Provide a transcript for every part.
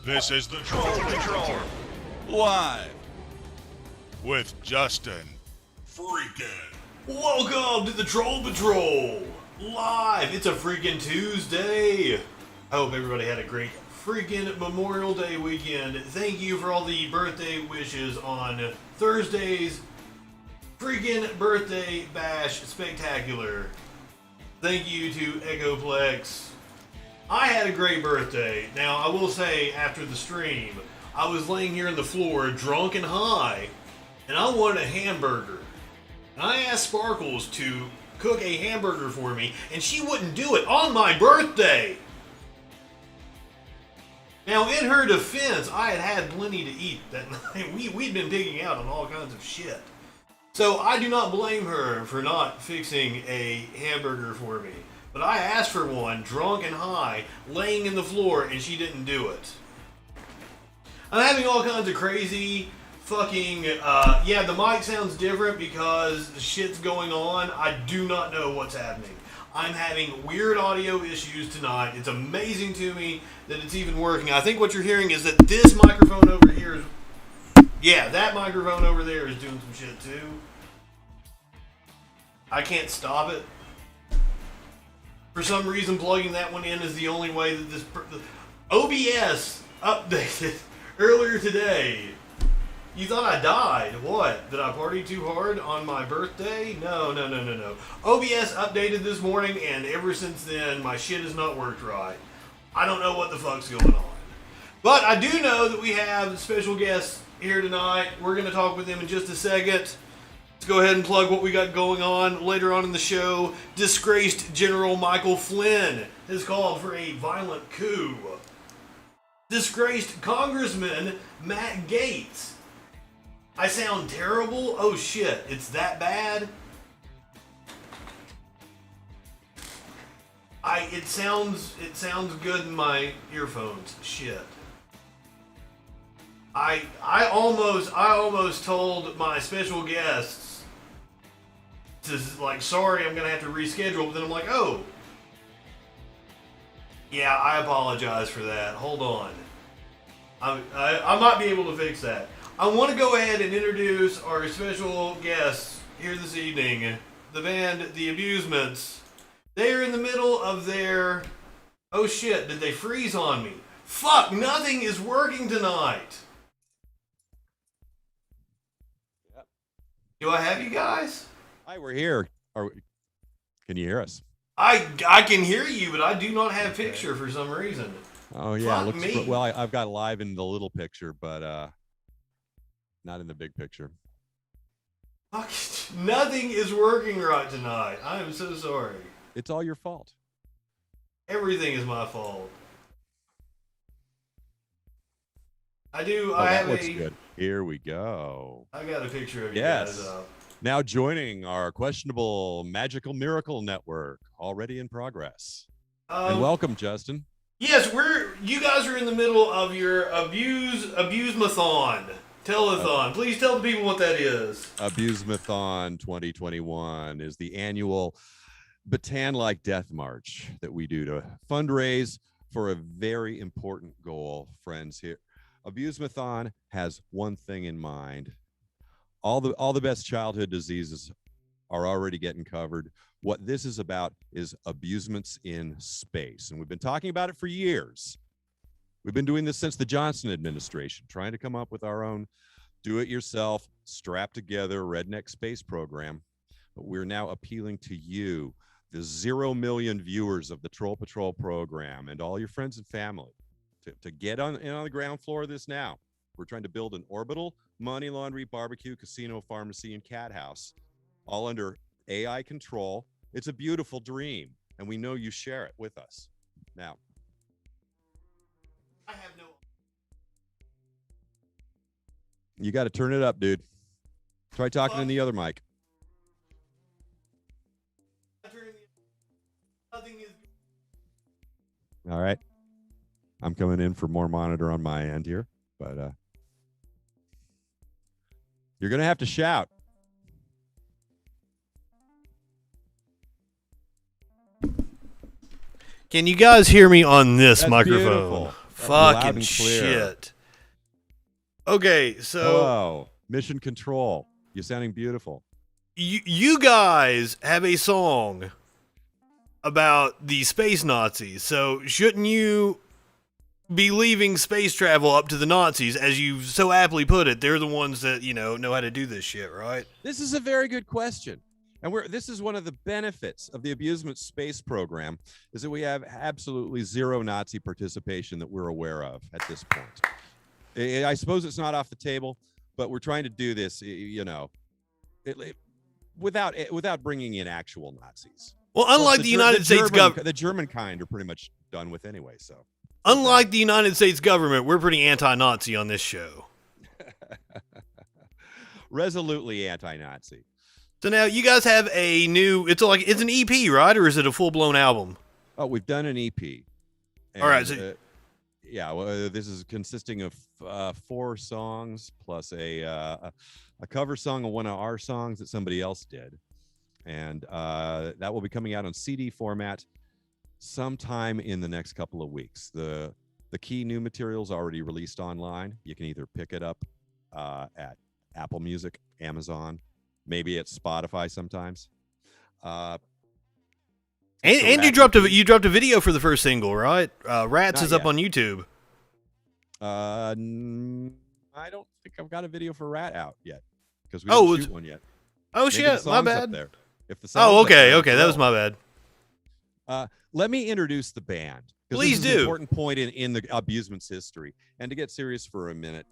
This is the Troll Patrol. Live with Justin. Freakin. Welcome to the Troll Patrol. Live. It's a freaking Tuesday. I hope everybody had a great freaking Memorial Day weekend. Thank you for all the birthday wishes on Thursday's freaking birthday bash spectacular. Thank you to Echoplex. I had a great birthday. Now, I will say, after the stream, I was laying here on the floor, drunk and high, and I wanted a hamburger. And I asked Sparkles to cook a hamburger for me, and she wouldn't do it on my birthday. Now, in her defense, I had had plenty to eat that night. We'd been picking out on all kinds of shit. So I do not blame her for not fixing a hamburger for me. But I asked for one, drunk and high, laying in the floor, and she didn't do it. I'm having all kinds of crazy fucking, yeah, the mic sounds different because shit's going on. I do not know what's happening. I'm having weird audio issues tonight. It's amazing to me that it's even working. I think what you're hearing is that this microphone over here is, yeah, that microphone over there is doing some shit too. I can't stop it. For some reason, plugging that one in is the only way that this... OBS updated earlier today. You thought I died. What? Did I party too hard on my birthday? No. OBS updated this morning, and ever since then, my shit has not worked right. I don't know what the fuck's going on. But I do know that we have special guests here tonight. We're going to talk with them in just a second. Let's go ahead and plug what we got going on later on in the show. Disgraced General Michael Flynn has called for a violent coup. Disgraced Congressman Matt Gaetz. I sound terrible? Oh shit, it's that bad? It sounds good in my earphones. Shit. I almost told my special guests to, like, sorry, I'm gonna have to reschedule, but then I'm like, oh, yeah, I apologize for that. Hold on, I might be able to fix that. I want to go ahead and introduce our special guests here this evening, the band, the Abusements. They are in the middle of their, oh shit, did they freeze on me? Fuck, nothing is working tonight. Do I have you guys? Hi, we're here. Can you hear us? I can hear you, but I do not have picture for some reason. Oh yeah, Fuck me. Well, I've got live in the little picture, but not in the big picture. Fuck, nothing is working right tonight. I am so sorry. It's all your fault. Everything is my fault. That looks good. Here we go. I got a picture of you guys up. Now joining our questionable magical miracle network, already in progress. And welcome, Justin. Yes, you guys are in the middle of your Abusemathon. Telethon. Please tell the people what that is. Abusemathon 2021 is the annual Bataan-like death march that we do to fundraise for a very important goal, friends. Here, Abusemathon has one thing in mind. All the best childhood diseases are already getting covered. What this is about is abusements in space. And we've been talking about it for years. We've been doing this since the Johnson administration, trying to come up with our own do-it-yourself, strapped-together redneck space program. But we're now appealing to you, the 0 million viewers of the Troll Patrol program, and all your friends and family to get on the ground floor of this now. We're trying to build an orbital money laundry, barbecue, casino, pharmacy, and cat house, all under AI control. It's a beautiful dream, and we know you share it with us. Now, I have no... You got to turn it up, dude. Try talking in the other mic. All right. I'm coming in for more monitor on my end here, but you're going to have to shout. Can you guys hear me on this microphone? Beautiful. Fucking shit. Okay, so hello, Mission Control. You're sounding beautiful. You guys have a song about the space Nazis, so shouldn't you be leaving space travel up to the Nazis? As you so aptly put it, they're the ones that, know how to do this shit, right? This is a very good question. And this is one of the benefits of the Abusements space program, is that we have absolutely zero Nazi participation that we're aware of at this point. I suppose it's not off the table, but we're trying to do this, without bringing in actual Nazis. Well, unlike the United States government, the German kind are pretty much done with anyway. So, unlike the United States government, we're pretty anti-Nazi on this show. Resolutely anti-Nazi. So now you guys have a new. It's an EP, right, or is it a full-blown album? Oh, we've done an EP. And, all right. So, this is consisting of 4 songs plus a cover song of one of our songs that somebody else did, and that will be coming out on CD format sometime in the next couple of weeks. The key new material's already released online. You can either pick it up at Apple Music, Amazon, maybe at Spotify sometimes. And you dropped a video for the first single, right? Rats is up on YouTube. I don't think I've got a video for Rat out yet because we didn't shoot one yet. Oh, maybe shit, my bad. There. If the okay, that was my bad. Let me introduce the band. Please this is do. An important point in the Abusements history. And to get serious for a minute,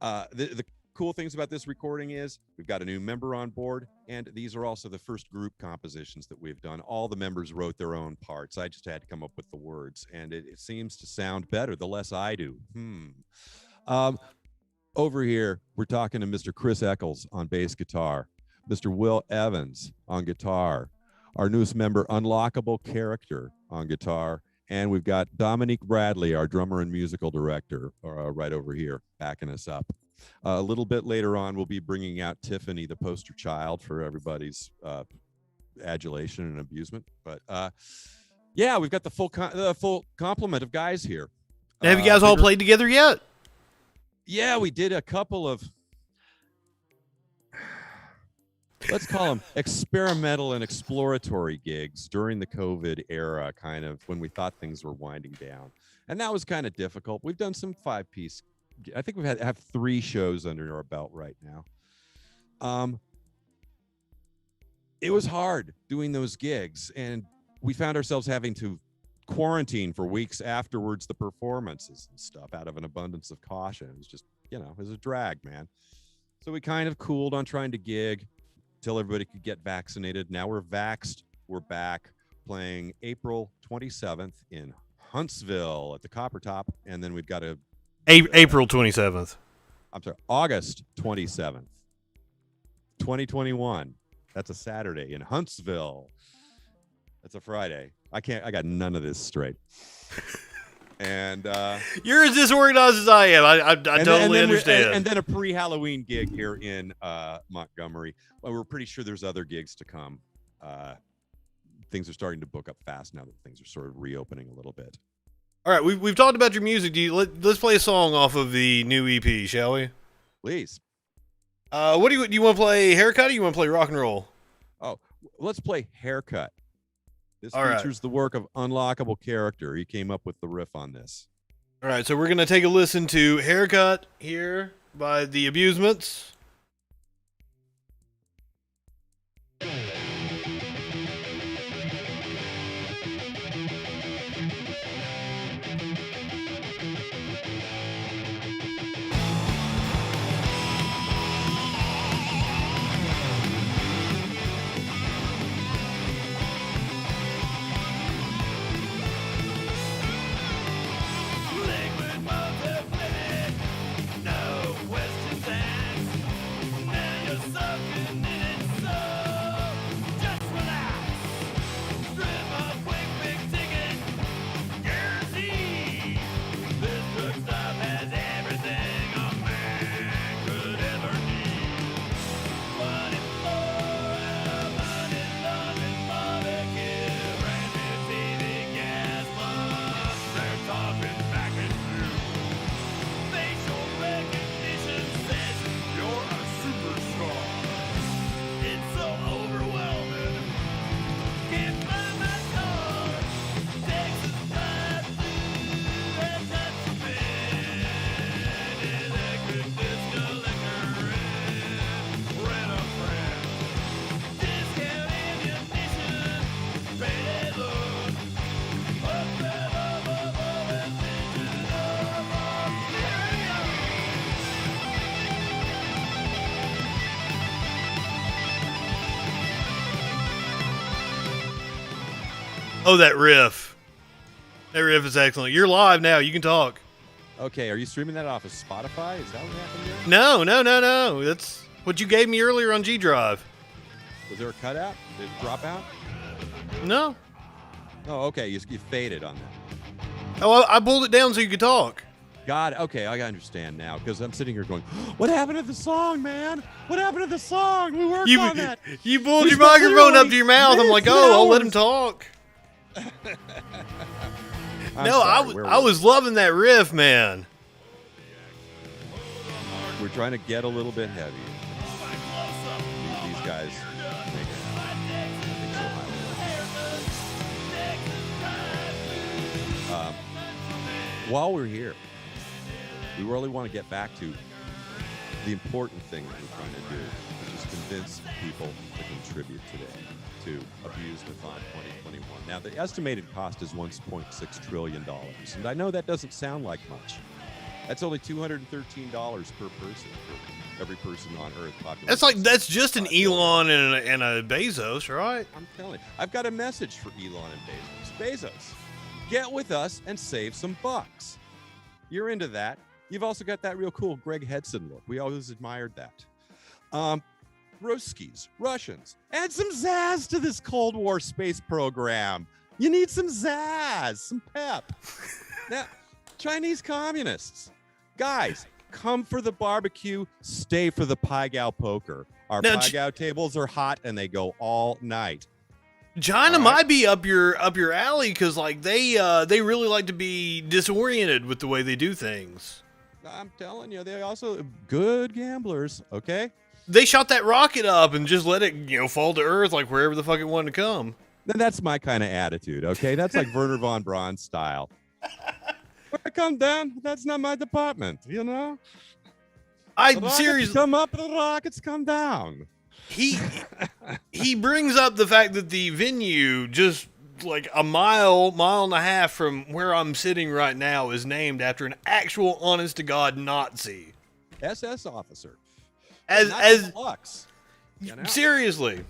the cool things about this recording is we've got a new member on board, and these are also the first group compositions that we've done. All the members wrote their own parts. I just had to come up with the words, and it seems to sound better the less I do. Over here, we're talking to Mr. Chris Eccles on bass guitar, Mr. Will Evans on guitar, our newest member, Unlockable Character, on guitar, and we've got Dominique Bradley, our drummer and musical director, right over here, backing us up. A little bit later on, we'll be bringing out Tiffany, the poster child for everybody's adulation and abusement. But we've got the full complement of guys here. Have you guys all played together yet? Yeah, we did a couple of, let's call them experimental and exploratory gigs during the COVID era, kind of when we thought things were winding down. And that was kind of difficult. We've done some 5-piece. I think we've have 3 shows under our belt right now. It was hard doing those gigs, and we found ourselves having to quarantine for weeks afterwards the performances and stuff out of an abundance of caution. It was just, it was a drag, man. So we kind of cooled on trying to gig till everybody could get vaccinated. Now we're vaxxed. We're back playing April 27th in Huntsville at the Copper Top, and then we've got a April 27th. I'm sorry, August 27th, 2021. That's a Saturday in Huntsville. That's a Friday. I got none of this straight. And you're as disorganized as I am. I totally understand. And then a pre-Halloween gig here in Montgomery. Well, we're pretty sure there's other gigs to come. Things are starting to book up fast now that things are sort of reopening a little bit. All right, we've talked about your music. Let's play a song off of the new EP, shall we? Please. What do you want to play? Haircut, or you want to play rock and roll? Oh, let's play Haircut. This All features the work of Unlockable Character. He came up with the riff on this. All right, so we're gonna take a listen to Haircut here by the Abusements. Liquid multiplicity, no questions asked. Oh, that riff. That riff is excellent. You're live now. You can talk. Okay, are you streaming that off of Spotify? Is that what happened here? No. That's what you gave me earlier on G Drive. Was there a cutout? Did it drop out? No. Oh, okay. You faded on that. Oh, I pulled it down so you could talk. God, okay, I understand now because I'm sitting here going, "What happened to the song, man? What happened to the song? We worked on that." You pulled your microphone up to your mouth. I'm like, oh, I'll let him talk. I was loving that riff, man. We're trying to get a little bit heavy. These guys make it so high. While we're here, we really want to get back to the important thing that we're trying to do, which is convince people to contribute today to Abusements 2021. Now, the estimated cost is $1.6 trillion, and I know that doesn't sound like much. That's only $213 per person for every person on Earth. That's just an Elon and a Bezos, right? I'm telling you. I've got a message for Elon and Bezos. Bezos, get with us and save some bucks. You're into that. You've also got that real cool Greg Hedson look. We always admired that. Ruskies, Russians, add some zazz to this Cold War space program. You need some zazz, some pep. Now, Chinese communists, guys, come for the barbecue, stay for the Pai Gow poker. Our Pai Gow tables are hot and they go all night. China might be up your alley because like they really like to be disoriented with the way they do things. I'm telling you, they're also good gamblers. Okay. They shot that rocket up and just let it, fall to Earth like wherever the fuck it wanted to come. Then that's my kind of attitude. Okay, that's like Werner von Braun style. Where it come down, that's not my department. Seriously come up, the rockets come down. He brings up the fact that the venue just like a mile and a half from where I'm sitting right now is named after an actual honest to God Nazi SS officer. As Lux, seriously.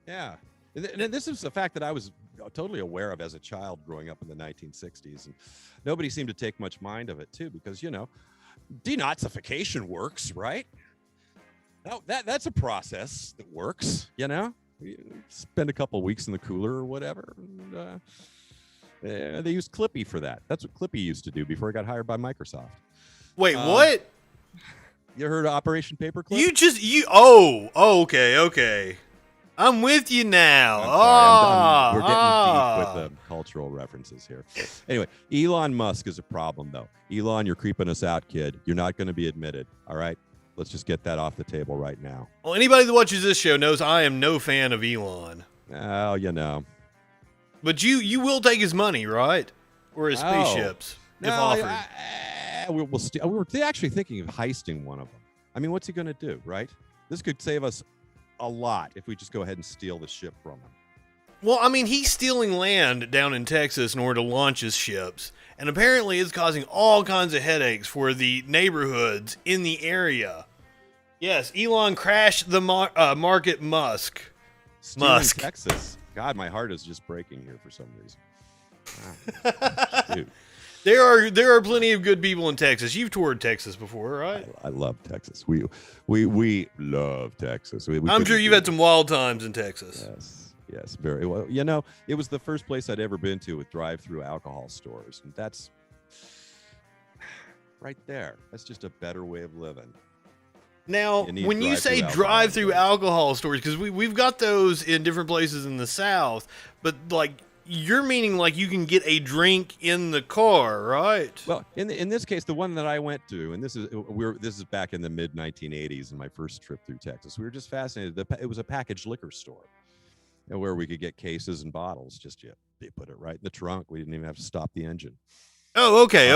Yeah. And this is a fact that I was totally aware of as a child growing up in the 1960s, and nobody seemed to take much mind of it too, because denazification works, right? That's a process that works. You spend a couple of weeks in the cooler or whatever. And, they used Clippy for that. That's what Clippy used to do before he got hired by Microsoft. Wait, what? You heard of Operation Paperclip? Okay. I'm with you now. We're getting deep with the cultural references here. Anyway, Elon Musk is a problem, though. Elon, you're creeping us out, kid. You're not going to be admitted. All right? Let's just get that off the table right now. Well, anybody that watches this show knows I am no fan of Elon. Oh, But you will take his money, right? Or his spaceships, if offered. We're actually thinking of heisting one of them. I mean, what's he going to do, right? This could save us a lot if we just go ahead and steal the ship from him. Well, I mean, he's stealing land down in Texas in order to launch his ships, and apparently it's causing all kinds of headaches for the neighborhoods in the area. Yes, Elon crashed the market Musk. Texas. God, my heart is just breaking here for some reason. Dude. There are plenty of good people in Texas. You've toured Texas before, right? I love Texas. We love Texas. I'm sure you've had some wild times in Texas. Yes, very well. It was the first place I'd ever been to with drive-through alcohol stores, and that's right there. That's just a better way of living. Now, when you say drive-through alcohol stores, because we've got those in different places in the South, but like you're meaning like you can get a drink in the car, right? Well, in this case, the one that I went to, and this is back in the mid 1980s, in my first trip through Texas, we were just fascinated. It was a packaged liquor store, where we could get cases and bottles. They put it right in the trunk. We didn't even have to stop the engine. Oh, okay.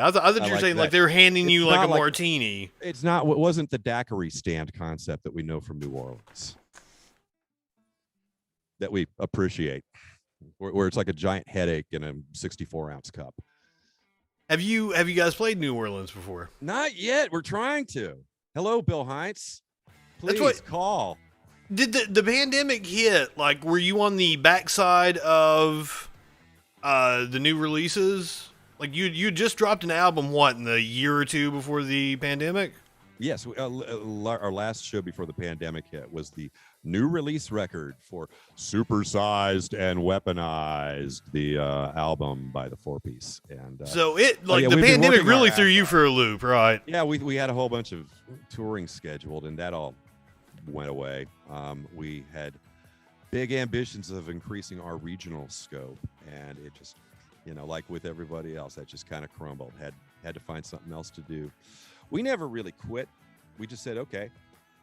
I thought you were saying like they were handing you like a martini. It wasn't the daiquiri stand concept that we know from New Orleans, that we appreciate, where it's like a giant headache in a 64-ounce cup. Have you guys played New Orleans before? Not yet. We're trying to. Hello, Bill Heinz. Please call. Did the pandemic hit? Like, were you on the backside of the new releases? Like you just dropped an album, what, in the year or two before the pandemic? Yes, our last show before the pandemic hit was the new release record for Supersized and Weaponized, the album by the Four Piece. And so the we've been pandemic working really our threw ass you off. for a loop, right? Yeah, we had a whole bunch of touring scheduled, and that all went away. We had big ambitions of increasing our regional scope, and it just, like with everybody else, that just kind of crumbled. Had to find something else to do. We never really quit. We just said, okay,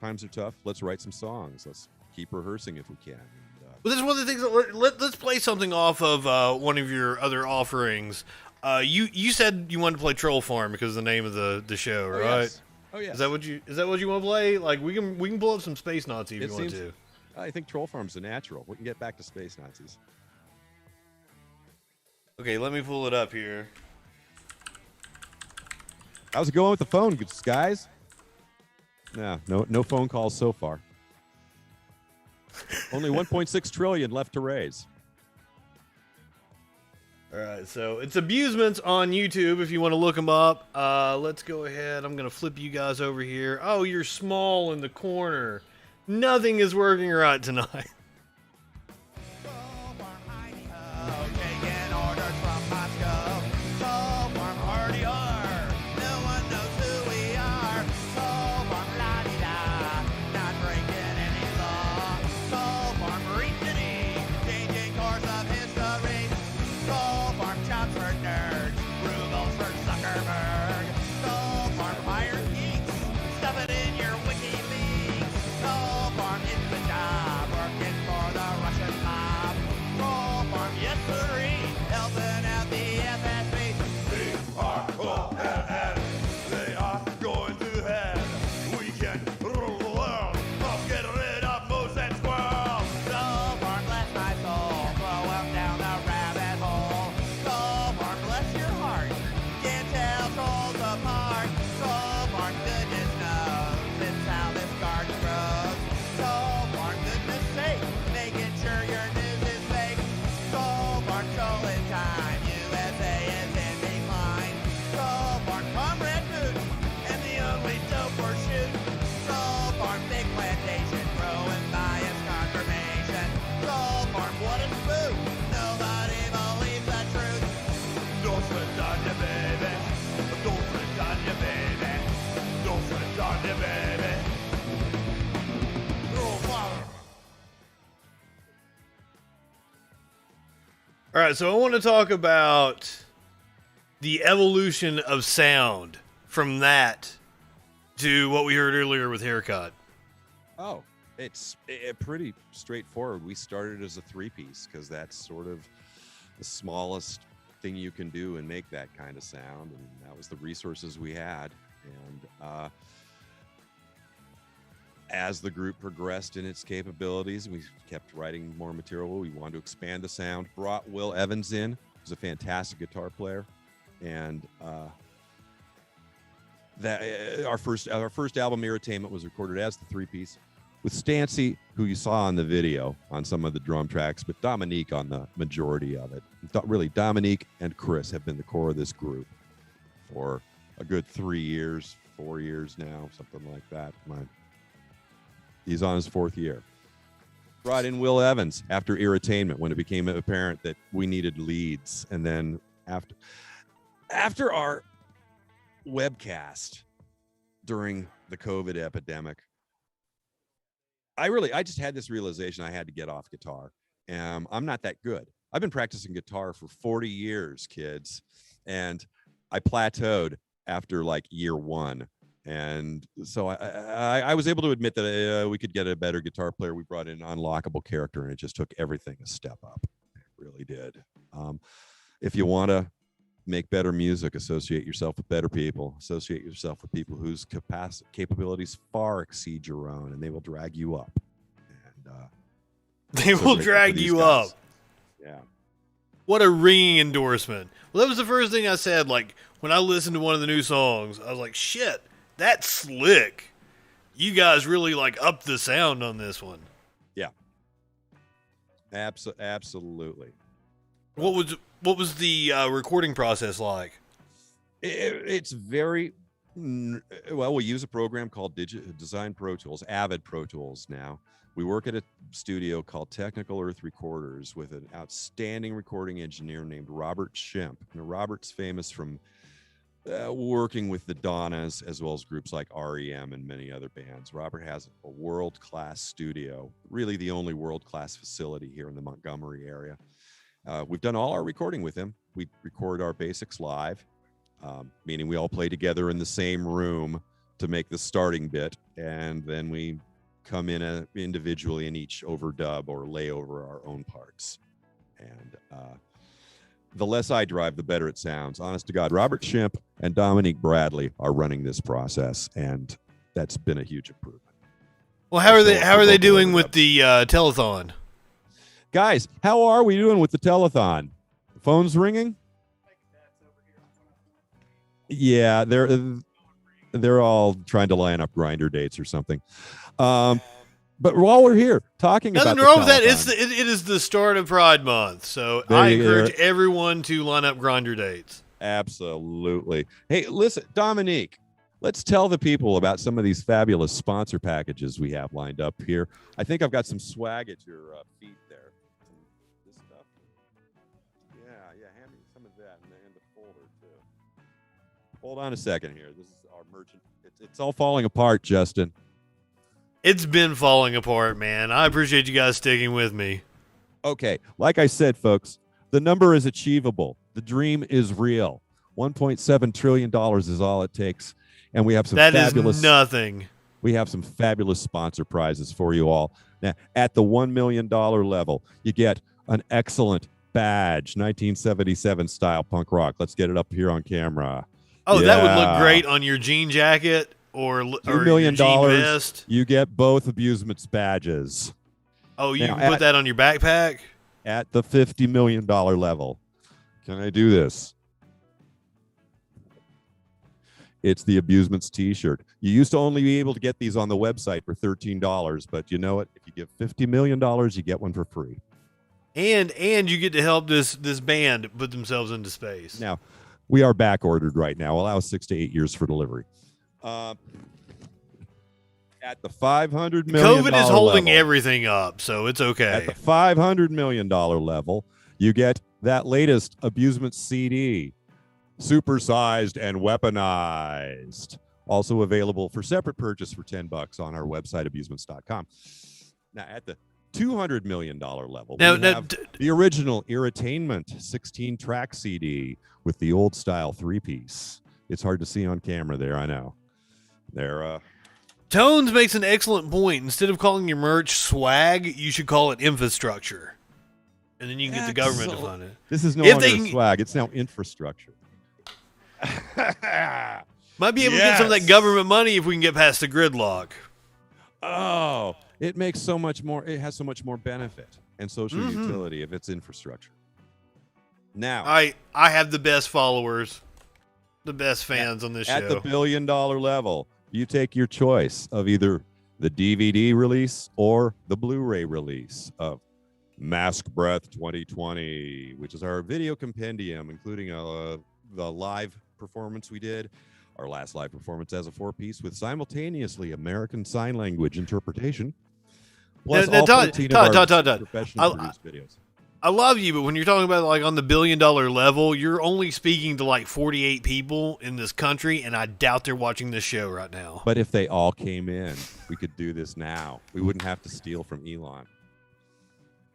times are tough. Let's write some songs. Let's keep rehearsing if we can. And, Well, this is one of the things. Let's play something off of one of your other offerings. You said you wanted to play Troll Farm because of the name of the show, right? Yes. Oh yes. Is that what you want to play? Like we can pull up some Space Nazi if you want to. I think Troll Farm's a natural. We can get back to Space Nazis. Okay, let me pull it up here. How's it going with the phone, guys? No phone calls so far. Only 1.6 trillion left to raise. All right, so it's Abusements on YouTube if you want to look them up. Let's go ahead. I'm going to flip you guys over here. Oh, you're small in the corner. Nothing is working right tonight. All right, so I want to talk about the evolution of sound from that to what we heard earlier with Haircut. Oh, it's pretty straightforward. We started as a three-piece because that's sort of the smallest thing you can do and make that kind of sound, and that was the resources we had. And as the group progressed in its capabilities, we kept writing more material. We wanted to expand the sound. Brought Will Evans in, who's a fantastic guitar player, and our first album, Irritainment, was recorded as the three-piece with Stancy, who you saw on the video on some of the drum tracks, but Dominique on the majority of it. Really, Dominique and Chris have been the core of this group for a good 3 years, 4 years now, something like that. He's on his fourth year. Brought in Will Evans after Irritainment when it became apparent that we needed leads. And then after our webcast during the COVID epidemic, I just had this realization I had to get off guitar. I'm not that good. I've been practicing guitar for 40 years, kids. And I plateaued after like year one. And so I was able to admit that we could get a better guitar player. We brought in an unlockable character, and it just took everything a step up. It really did. If you want to make better music, associate yourself with better people. Associate yourself with people whose capabilities far exceed your own, and they will drag you up. And they will drag you up. Yeah. What a ringing endorsement. Well, that was the first thing I said. Like, when I listened to one of the new songs, I was like, shit. That's slick. You guys really like upped the sound on this one. Yeah. Absolutely. What was the recording process like? It's very well. We use a program called Design Pro Tools, Avid Pro Tools. Now we work at a studio called Technical Earth Recorders with an outstanding recording engineer named Robert Shemp. Now, Robert's famous from working with the Donnas as well as groups like REM and many other bands. Robert has a world-class studio, really the only world-class facility here in the Montgomery area. We've done all our recording with him. We record our basics live, meaning we all play together in the same room to make the starting bit, and then we come in individually and each overdub or lay over our own parts. And the less I drive, the better it sounds. Honest to God, Robert Shemp and Dominique Bradley are running this process, and that's been a huge improvement. Well, how are they doing with the telethon? Guys, how are we doing with the telethon? The phone's ringing? Yeah, they're all trying to line up grinder dates or something. But while we're here talking about nothing wrong with that, it is the start of Pride Month, so I encourage everyone to line up grinder dates. Absolutely. Hey, listen, Dominique, let's tell the people about some of these fabulous sponsor packages we have lined up here. I think I've got some swag at your feet there. This stuff. Yeah, hand me some of that and the folder too. Hold on a second here. This is our merchant. It's all falling apart, Justin. It's been falling apart, man. I appreciate you guys sticking with me. Okay, like I said, folks, the number is achievable. The dream is real. $1.7 trillion is all it takes. And we have some fabulous... That is nothing. We have some fabulous sponsor prizes for you all. Now, at the $1 million level, you get an excellent badge, 1977 style punk rock. Let's get it up here on camera. Oh, yeah. That would look great on your jean jacket or $2 million, your jean vest. You get both Abusements badges. Oh, you can put that on your backpack? At the $50 million level. Can I do this? It's the Abusements t-shirt. You used to only be able to get these on the website for $13, but you know what? If you give $50 million, you get one for free. And you get to help this band put themselves into space. Now, we are back ordered right now. Allow 6 to 8 years for delivery. At the $500 million COVID is holding level, everything up, so it's okay. At the $500 million level, you get that latest Abusements CD, supersized and weaponized. Also available for separate purchase for $10 on our website, abusements.com. Now, at the $200 million level, we have the original Irritainment 16-track CD with the old style 3-piece. It's hard to see on camera there, I know. Tones makes an excellent point. Instead of calling your merch swag, you should call it infrastructure. And then you can get the government to fund it. This is no longer swag. It's now infrastructure. Might be able to get some of that government money if we can get past the gridlock. Oh, it makes so much more. It has so much more benefit and social utility if it's infrastructure. Now, I have the best followers, the best fans on this show. At the $1 billion level, you take your choice of either the DVD release or the Blu-ray release of Mask Breath 2020, which is our video compendium, including the live performance we did, our last live performance as a 4-piece with simultaneously American Sign Language interpretation, plus all 14 of our professionally produced videos. I love you, but when you're talking about like on the $1 billion level, you're only speaking to like 48 people in this country, and I doubt they're watching this show right now. But if they all came in, we could do this now. We wouldn't have to steal from Elon.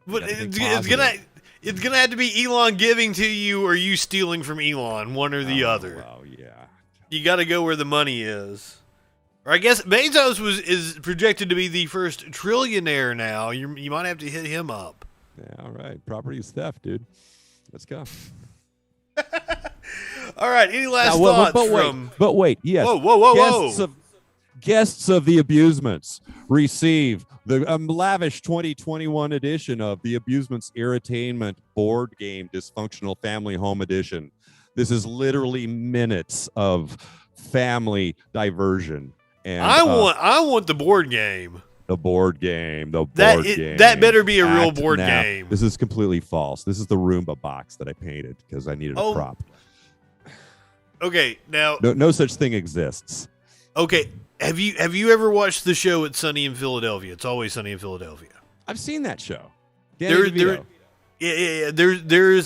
But it's gonna have to be Elon giving to you or you stealing from Elon, one or the other. Oh yeah. You got to go where the money is. Or I guess Bezos is projected to be the first trillionaire now. You might have to hit him up. Yeah, all right. Property is theft, dude. Let's go. All right. Any last thoughts But wait. Yes. Whoa. Guests of the Abusements receive the lavish 2021 edition of the Abusements Irritainment board game Dysfunctional Family Home Edition. This is literally minutes of family diversion. And I want the board game. The board game. The board game. That better be a real Act board now. game. This is completely false. This is the Roomba box that I painted because I needed a prop. Okay, now No such thing exists. okay, have you ever watched the show It's Sunny in Philadelphia? It's Always Sunny in Philadelphia. I've seen that show. There's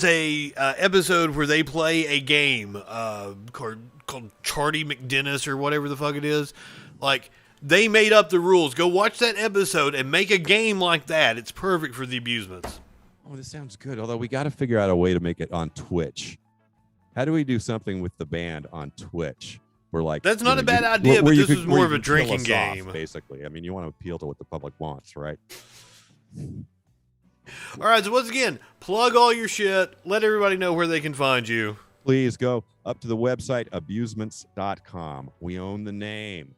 a episode where they play a game called Charlie McDennis or whatever the fuck it is. Like, they made up the rules. Go watch that episode and make a game like that. It's perfect for the Abusements. Oh, this sounds good. Although we got to figure out a way to make it on Twitch. How do we do something with the band on Twitch? We're like, that's not a bad idea, but this is more of a drinking game. Basically, I mean, you want to appeal to what the public wants, right? All right, so once again, plug all your shit. Let everybody know where they can find you. Please go up to the website, abusements.com. We own the name.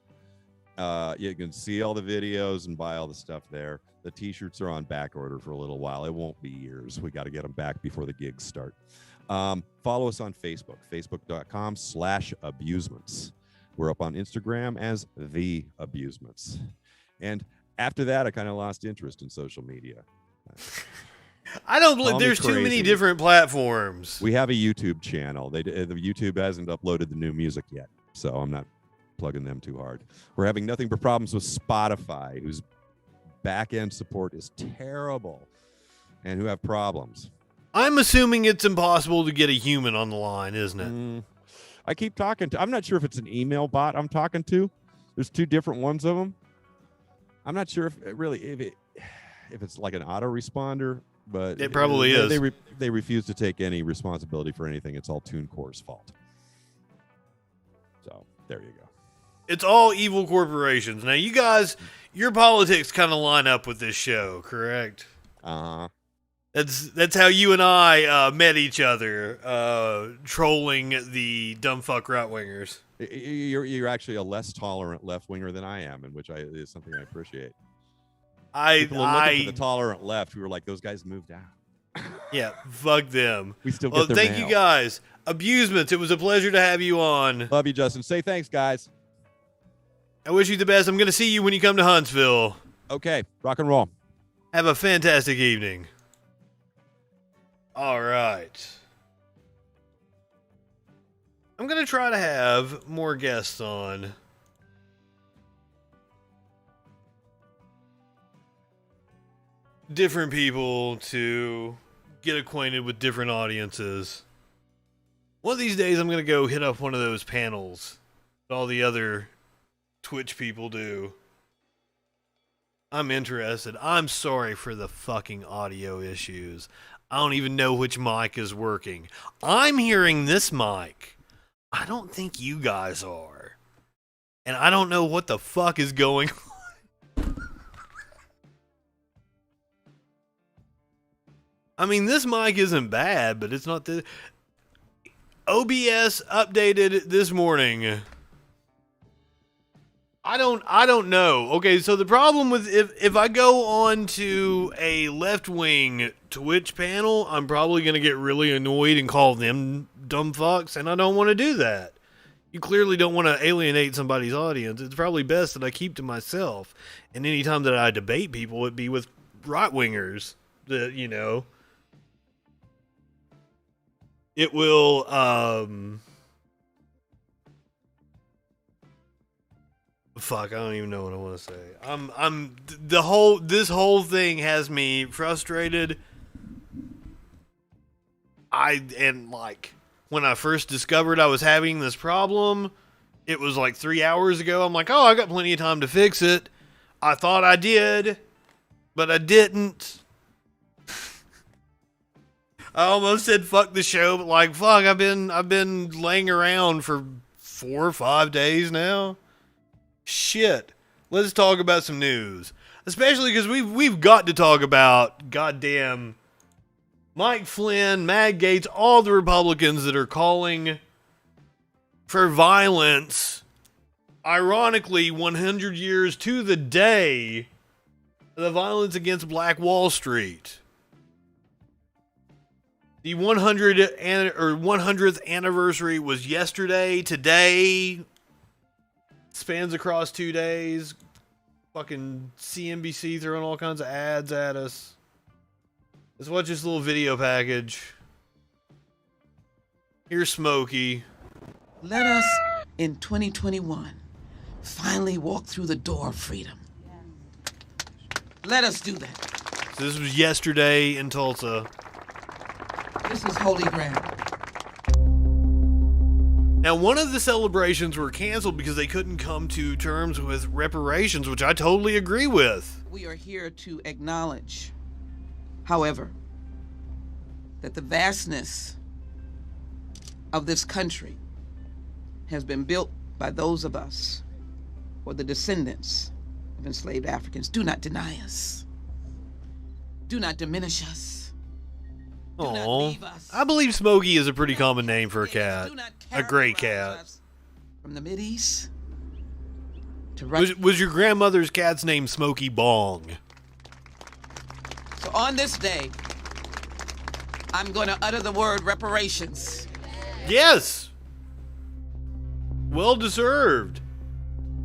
You can see all the videos and buy all the stuff there. The t-shirts are on back order for a little while. It won't be years. We got to get them back before the gigs start. Follow us on Facebook, facebook.com/abusements. We're up on Instagram as The Abusements. And after that, I kind of lost interest in social media. I don't believe there's too many different platforms. We have a YouTube channel. The YouTube hasn't uploaded the new music yet, so I'm not plugging them too hard. We're having nothing but problems with Spotify, whose back-end support is terrible and who have problems. I'm assuming it's impossible to get a human on the line, isn't it? I keep talking to, I'm not sure if it's an email bot I'm talking to. There's two different ones of them. I'm not sure if it's like an autoresponder, but it probably is. They refuse to take any responsibility for anything. It's all TuneCore's fault. So there you go. It's all evil corporations. Now, you guys, your politics kind of line up with this show, correct? Uh-huh. That's how you and I met each other, trolling the dumb fuck right wingers. You're actually a less tolerant left winger than I am, and which is something I appreciate. People are looking for the tolerant left. We were like, those guys moved out. Yeah, fuck them. We still get their thank mail. you guys. Abusements. It was a pleasure to have you on. Love you, Justin. Say thanks, guys. I wish you the best. I'm going to see you when you come to Huntsville. Okay, rock and roll. Have a fantastic evening. All right. I'm going to try to have more guests on. Different people to get acquainted with different audiences. One of these days, I'm going to go hit up one of those panels that all the other Twitch people do. I'm interested. I'm sorry for the fucking audio issues. I don't even know which mic is working. I'm hearing this mic. I don't think you guys are. And I don't know what the fuck is going on. I mean, this mic isn't bad, but it's not the... OBS updated this morning. I don't know. Okay, so the problem with if I go on to a left-wing Twitch panel, I'm probably going to get really annoyed and call them dumb fucks, and I don't want to do that. You clearly don't want to alienate somebody's audience. It's probably best that I keep to myself. And anytime that I debate people, it'd be with right-wingers that, you know, it will, fuck, I don't even know what I want to say. This whole thing has me frustrated. When I first discovered I was having this problem, it was like 3 hours ago. I'm like, oh, I got plenty of time to fix it. I thought I did, but I didn't. I almost said fuck the show, but like, fuck, I've been laying around for 4 or 5 days now. Shit. Let's talk about some news. Especially because we've got to talk about goddamn Mike Flynn, Matt Gaetz, all the Republicans that are calling for violence. Ironically, 100 years to the day of the violence against Black Wall Street. The 100th anniversary was yesterday. Today spans across 2 days. Fucking CNBC throwing all kinds of ads at us. Let's watch this little video package. Here's Smokey. Let us, in 2021, finally walk through the door of freedom. Let us do that. So this was yesterday in Tulsa. This is holy ground. Now, one of the celebrations were canceled because they couldn't come to terms with reparations, which I totally agree with. We are here to acknowledge, however, that the vastness of this country has been built by those of us who are the descendants of enslaved Africans. Do not deny us. Do not diminish us. Do not Aw. leave us. I believe Smokey is a pretty common name for a cat. Do not A great characterize cat. us. From the Mideast to Russia. Was your grandmother's cat's name Smokey Bong? So on this day, I'm going to utter the word reparations. Yes! Well deserved.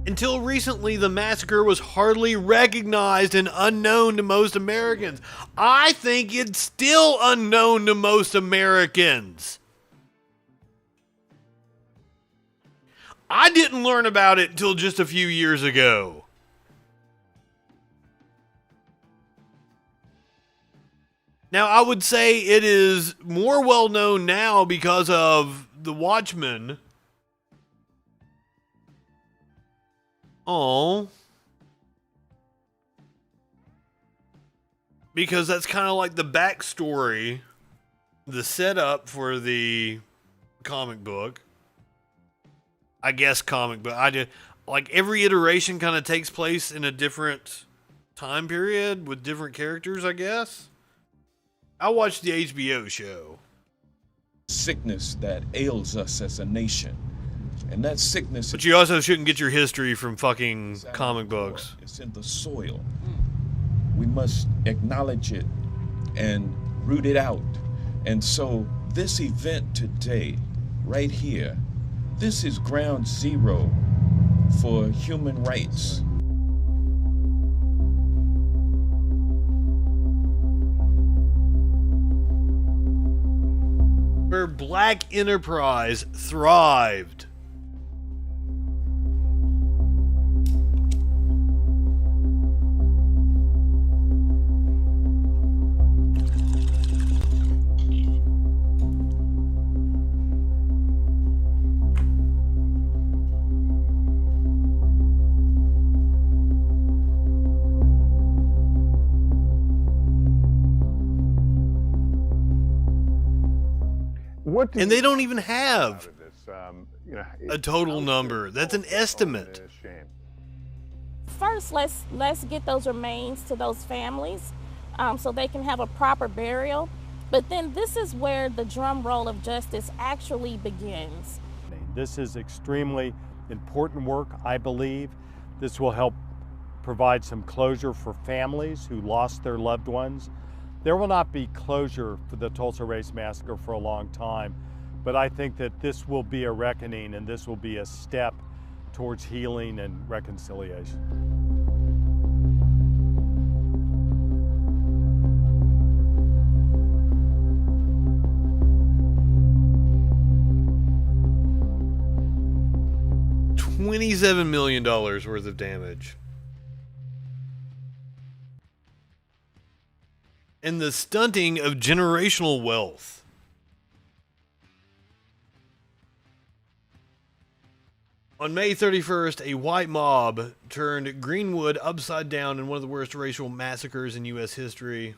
Until recently, the massacre was hardly recognized and unknown to most Americans. I think it's still unknown to most Americans. I didn't learn about it till just a few years ago. Now, I would say it is more well known now because of The Watchmen. Oh. Because that's kind of like the backstory, the setup for the comic book. I guess comic book. I did like every iteration kind of takes place in a different time period with different characters, I guess. I watched the HBO show. Sickness that ails us as a nation. And that sickness But you also shouldn't get your history from fucking comic books. It's in the soil. We must acknowledge it and root it out. And so this event today, right here, this is ground zero for human rights. Where black enterprise thrived. And they don't even have a total number. That's an estimate. First, let's get those remains to those families so they can have a proper burial. But then this is where the drum roll of justice actually begins. This is extremely important work, I believe. This will help provide some closure for families who lost their loved ones. There will not be closure for the Tulsa Race Massacre for a long time, but I think that this will be a reckoning and this will be a step towards healing and reconciliation. $27 million worth of damage. And the stunting of generational wealth. On May 31st, a white mob turned Greenwood upside down in one of the worst racial massacres in U.S. history.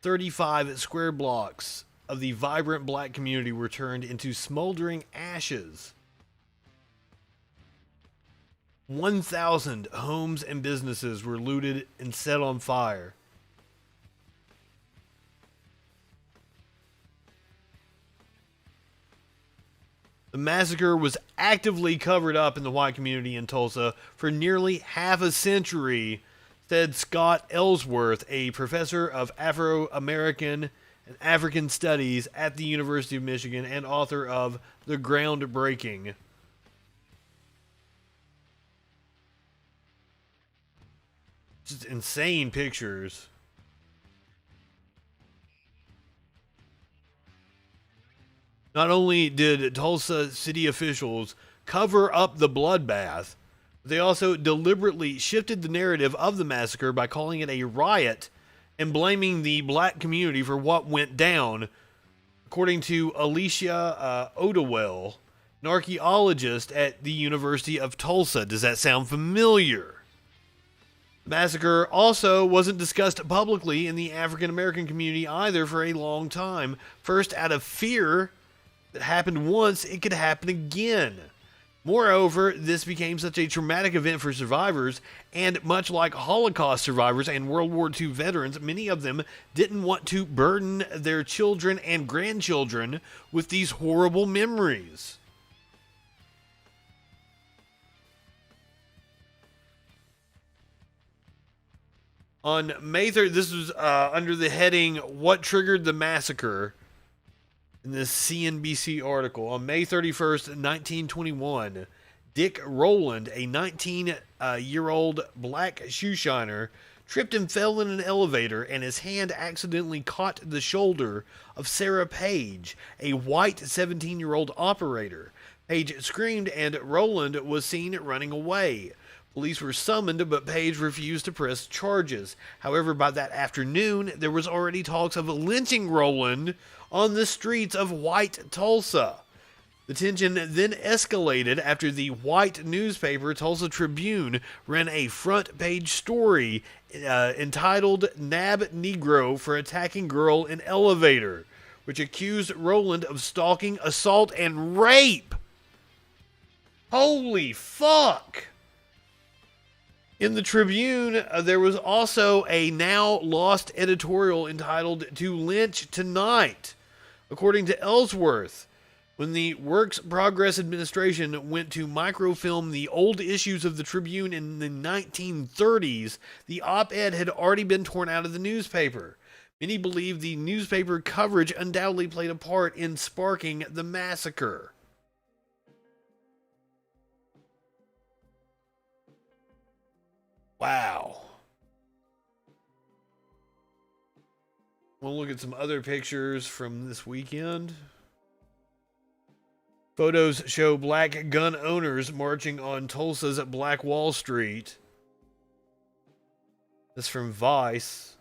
35 square blocks of the vibrant black community were turned into smoldering ashes. 1,000 homes and businesses were looted and set on fire. The massacre was actively covered up in the white community in Tulsa for nearly half a century, said Scott Ellsworth, a professor of Afro-American and African Studies at the University of Michigan and author of The Groundbreaking. Just insane pictures. Not only did Tulsa city officials cover up the bloodbath, they also deliberately shifted the narrative of the massacre by calling it a riot and blaming the black community for what went down, according to Alicia Odewell, an archaeologist at the University of Tulsa. Does that sound familiar? The massacre also wasn't discussed publicly in the African American community either for a long time. First, out of fear that happened once, it could happen again. Moreover, this became such a traumatic event for survivors, and much like Holocaust survivors and World War II veterans, many of them didn't want to burden their children and grandchildren with these horrible memories. On May 3rd, this was under the heading, What Triggered the Massacre? In this CNBC article. On May 31st, 1921, Dick Rowland, a 19-year-old black shoeshiner, tripped and fell in an elevator, and his hand accidentally caught the shoulder of Sarah Page, a white 17-year-old operator. Page screamed, and Rowland was seen running away. Police were summoned, but Page refused to press charges. However, by that afternoon, there was already talks of lynching Rowland on the streets of white Tulsa. The tension then escalated after the white newspaper Tulsa Tribune ran a front page story entitled "Nab Negro for Attacking Girl in Elevator," which accused Rowland of stalking, assault, and rape. Holy fuck! In the Tribune, there was also a now lost editorial entitled "To Lynch Tonight." According to Ellsworth, when the Works Progress Administration went to microfilm the old issues of the Tribune in the 1930s, the op-ed had already been torn out of the newspaper. Many believe the newspaper coverage undoubtedly played a part in sparking the massacre. Wow. We'll look at some other pictures from this weekend. Photos show black gun owners marching on Tulsa's Black Wall Street. This is from Vice.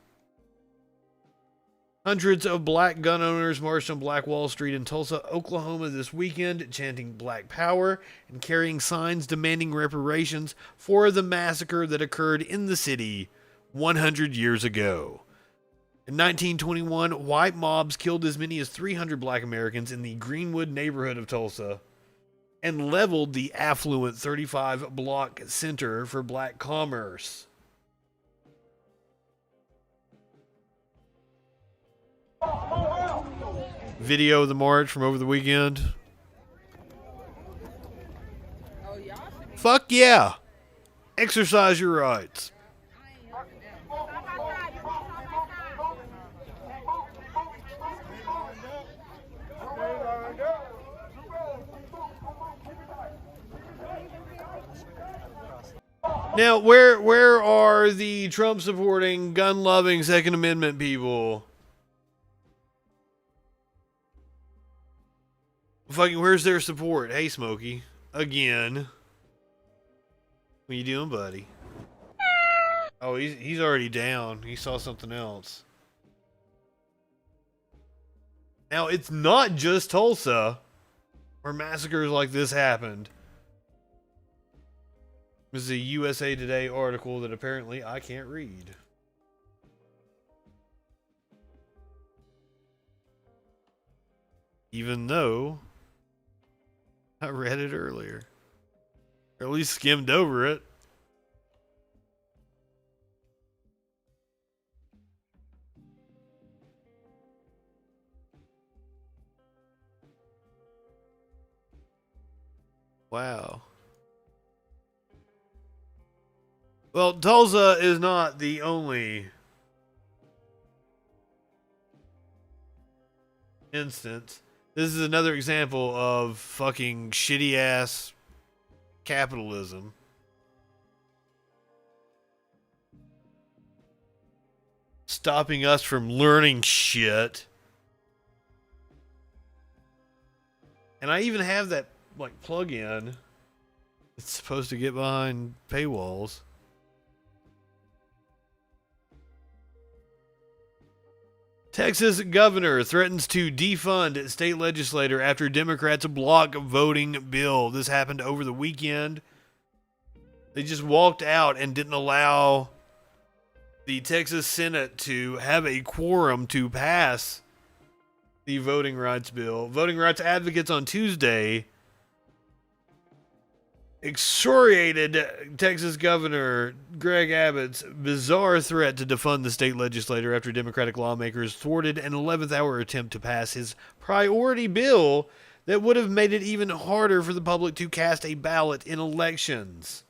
Hundreds of black gun owners marched on Black Wall Street in Tulsa, Oklahoma this weekend, chanting Black Power and carrying signs demanding reparations for the massacre that occurred in the city 100 years ago. In 1921, white mobs killed as many as 300 black Americans in the Greenwood neighborhood of Tulsa and leveled the affluent 35-block center for black commerce. Video of the march from over the weekend. Fuck yeah! Exercise your rights. Now, where are the Trump-supporting, gun-loving Second Amendment people? Fucking, where's their support? Hey, Smokey. Again. What you doing, buddy? Oh, he's already down. He saw something else. Now, it's not just Tulsa where massacres like this happened. This is a USA Today article that apparently I can't read. Even though I read it earlier. Or at least skimmed over it. Wow. Well, Tulsa is not the only instance. This is another example of fucking shitty ass capitalism. stopping us from learning shit. And I even have that like plug-in. It's supposed to get behind paywalls. Texas governor threatens to defund state legislator after Democrats block voting bill. This happened over the weekend. They just walked out and didn't allow the Texas Senate to have a quorum to pass the voting rights bill. Voting rights advocates on Tuesday excoriated Texas Governor Greg Abbott's bizarre threat to defund the state legislature after Democratic lawmakers thwarted an 11th hour attempt to pass his priority bill that would have made it even harder for the public to cast a ballot in elections.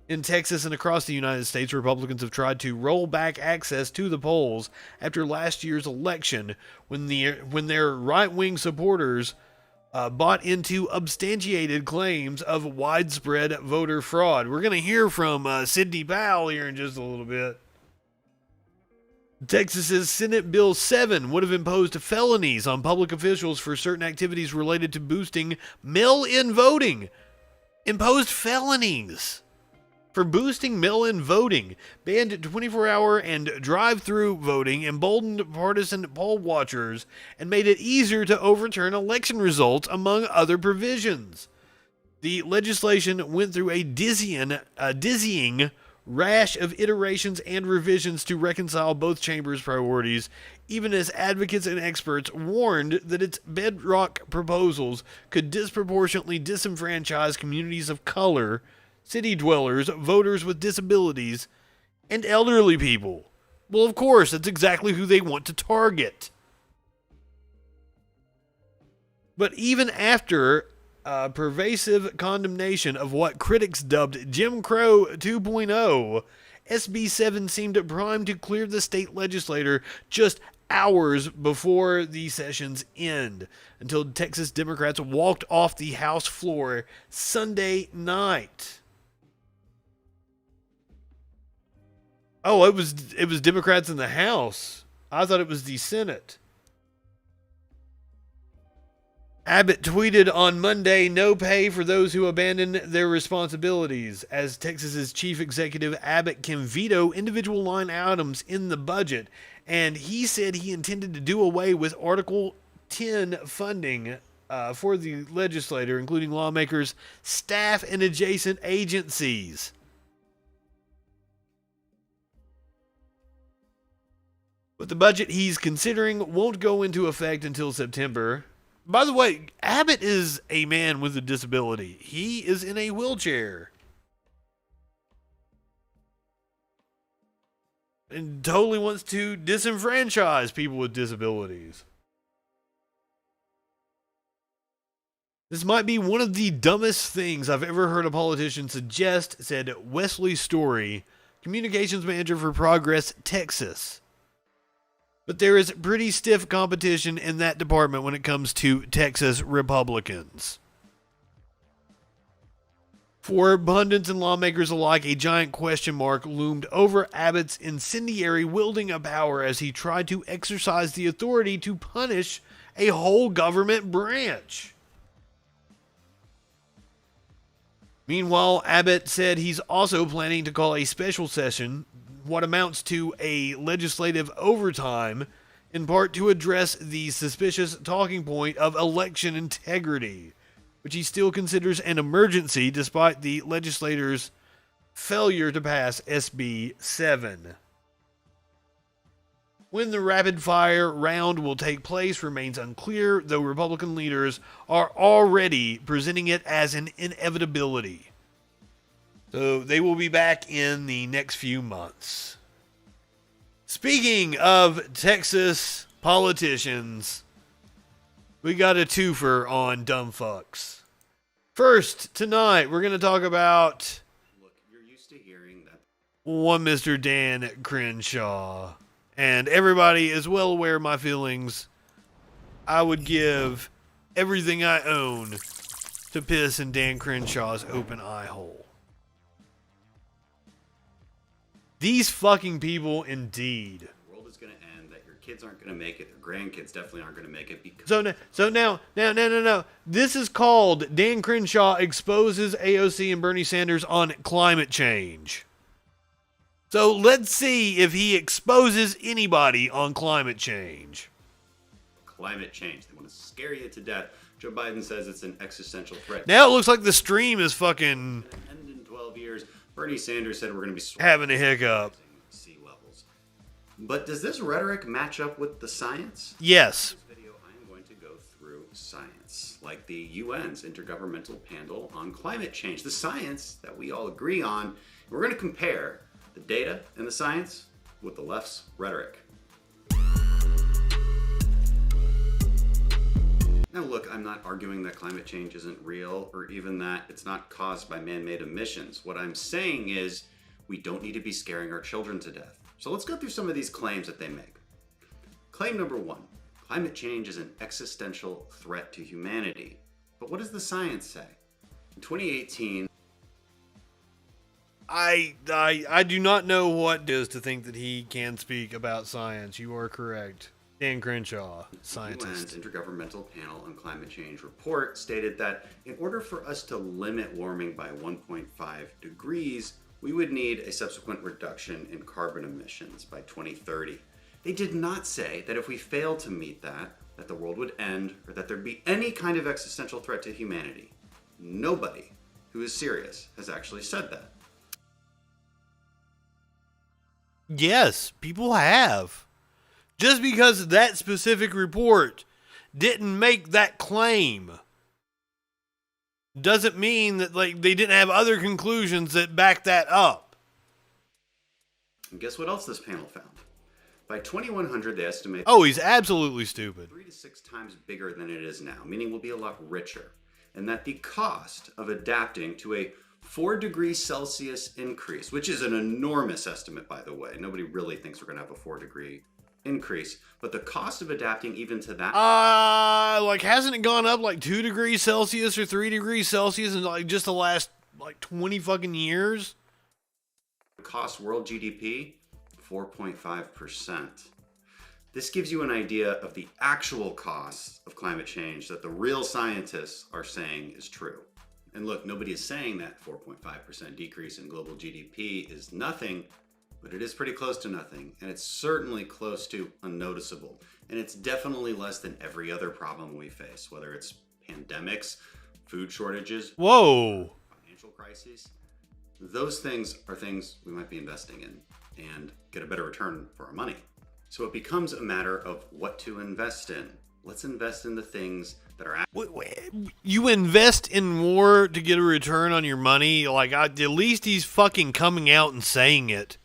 In Texas and across the United States, Republicans have tried to roll back access to the polls after last year's election when their right-wing supporters bought into substantiated claims of widespread voter fraud. We're going to hear from Sidney Powell here in just a little bit. Texas's Senate Bill 7 would have imposed felonies on public officials for certain activities related to boosting mail-in voting. Imposed felonies for boosting mail-in voting, banned 24-hour and drive-through voting, emboldened partisan poll watchers, and made it easier to overturn election results, among other provisions. The legislation went through a dizzying rash of iterations and revisions to reconcile both chambers' priorities, even as advocates and experts warned that its bedrock proposals could disproportionately disenfranchise communities of color, city dwellers, voters with disabilities, and elderly people. Well, of course, that's exactly who they want to target. But even after pervasive condemnation of what critics dubbed Jim Crow 2.0, SB 7 seemed primed to clear the state legislature just hours before the session's end, until Texas Democrats walked off the House floor Sunday night. Oh, it was Democrats in the House. I thought it was the Senate. Abbott tweeted on Monday, "No pay for those who abandon their responsibilities." As Texas's chief executive, Abbott can veto individual line items in the budget, and he said he intended to do away with Article 10 funding for the legislature, including lawmakers, staff, and adjacent agencies. But the budget he's considering won't go into effect until September. By the way, Abbott is a man with a disability. He is in a wheelchair. And totally wants to disenfranchise people with disabilities. This might be one of the dumbest things I've ever heard a politician suggest, said Wesley Story, communications manager for Progress Texas. But there is pretty stiff competition in that department when it comes to Texas Republicans. For pundits and lawmakers alike, a giant question mark loomed over Abbott's incendiary wielding of power as he tried to exercise the authority to punish a whole government branch. Meanwhile, Abbott said he's also planning to call a special session, what amounts to a legislative overtime, in part to address the suspicious talking point of election integrity, which he still considers an emergency despite the legislature's failure to pass SB 7. When the rapid-fire round will take place remains unclear, though Republican leaders are already presenting it as an inevitability. So they will be back in the next few months. Speaking of Texas politicians, we got a twofer on dumb fucks. First, tonight, we're going to talk about one Mr. Dan Crenshaw. And everybody is well aware of my feelings. I would give everything I own to piss in Dan Crenshaw's open eye hole. These fucking people, indeed. kids aren't going to make it. Their grandkids definitely aren't going to make it. Because So now. This is called Dan Crenshaw exposes AOC and Bernie Sanders on climate change. So let's see if he exposes anybody on climate change. climate change. They want to scare you to death. Joe Biden says it's an existential threat. Now it looks like the stream is fucking End in 12 years. Bernie Sanders said we're going to be having a hiccup. Sea levels. But does this rhetoric match up with the science? Yes. In this video, I'm going to go through science, like the UN's Intergovernmental Panel on Climate Change, the science that we all agree on. We're going to compare the data and the science with the left's rhetoric. Now look, I'm not arguing that climate change isn't real or even that it's not caused by man-made emissions. What I'm saying is we don't need to be scaring our children to death. So let's go through some of these claims that they make. Claim number one, climate change is an existential threat to humanity. But what does the science say? In 2018, I do not know what it is to think that he can speak about science. You are correct. Dan Crenshaw, scientist. UN's Intergovernmental Panel on Climate Change report stated that in order for us to limit warming by 1.5 degrees, we would need a subsequent reduction in carbon emissions by 2030. They did not say that if we fail to meet that the world would end or that there'd be any kind of existential threat to humanity. Nobody who is serious has actually said that. Yes, people have. Just because that specific report didn't make that claim doesn't mean that they didn't have other conclusions that back that up. And guess what else this panel found? By 2100, they estimate Oh, he's absolutely stupid. 3 to 6 times bigger than it is now, meaning we'll be a lot richer. And that the cost of adapting to a 4 degrees Celsius increase, which is an enormous estimate, by the way. Nobody really thinks we're going to have a 4-degree increase, but the cost of adapting even to that hasn't it gone up like 2 degrees Celsius or 3 degrees Celsius in like just the last 20 fucking years? cost world GDP 4.5%. This gives you an idea of the actual costs of climate change that the real scientists are saying is true. And look, nobody is saying that 4.5% decrease in global GDP is nothing, but it is pretty close to nothing, and it's certainly close to unnoticeable. And it's definitely less than every other problem we face, whether it's pandemics, food shortages, Whoa. financial crises. Those things are things we might be investing in and get a better return for our money. So it becomes a matter of what to invest in. Let's invest in the things that are You invest in more to get a return on your money? At least he's fucking coming out and saying it.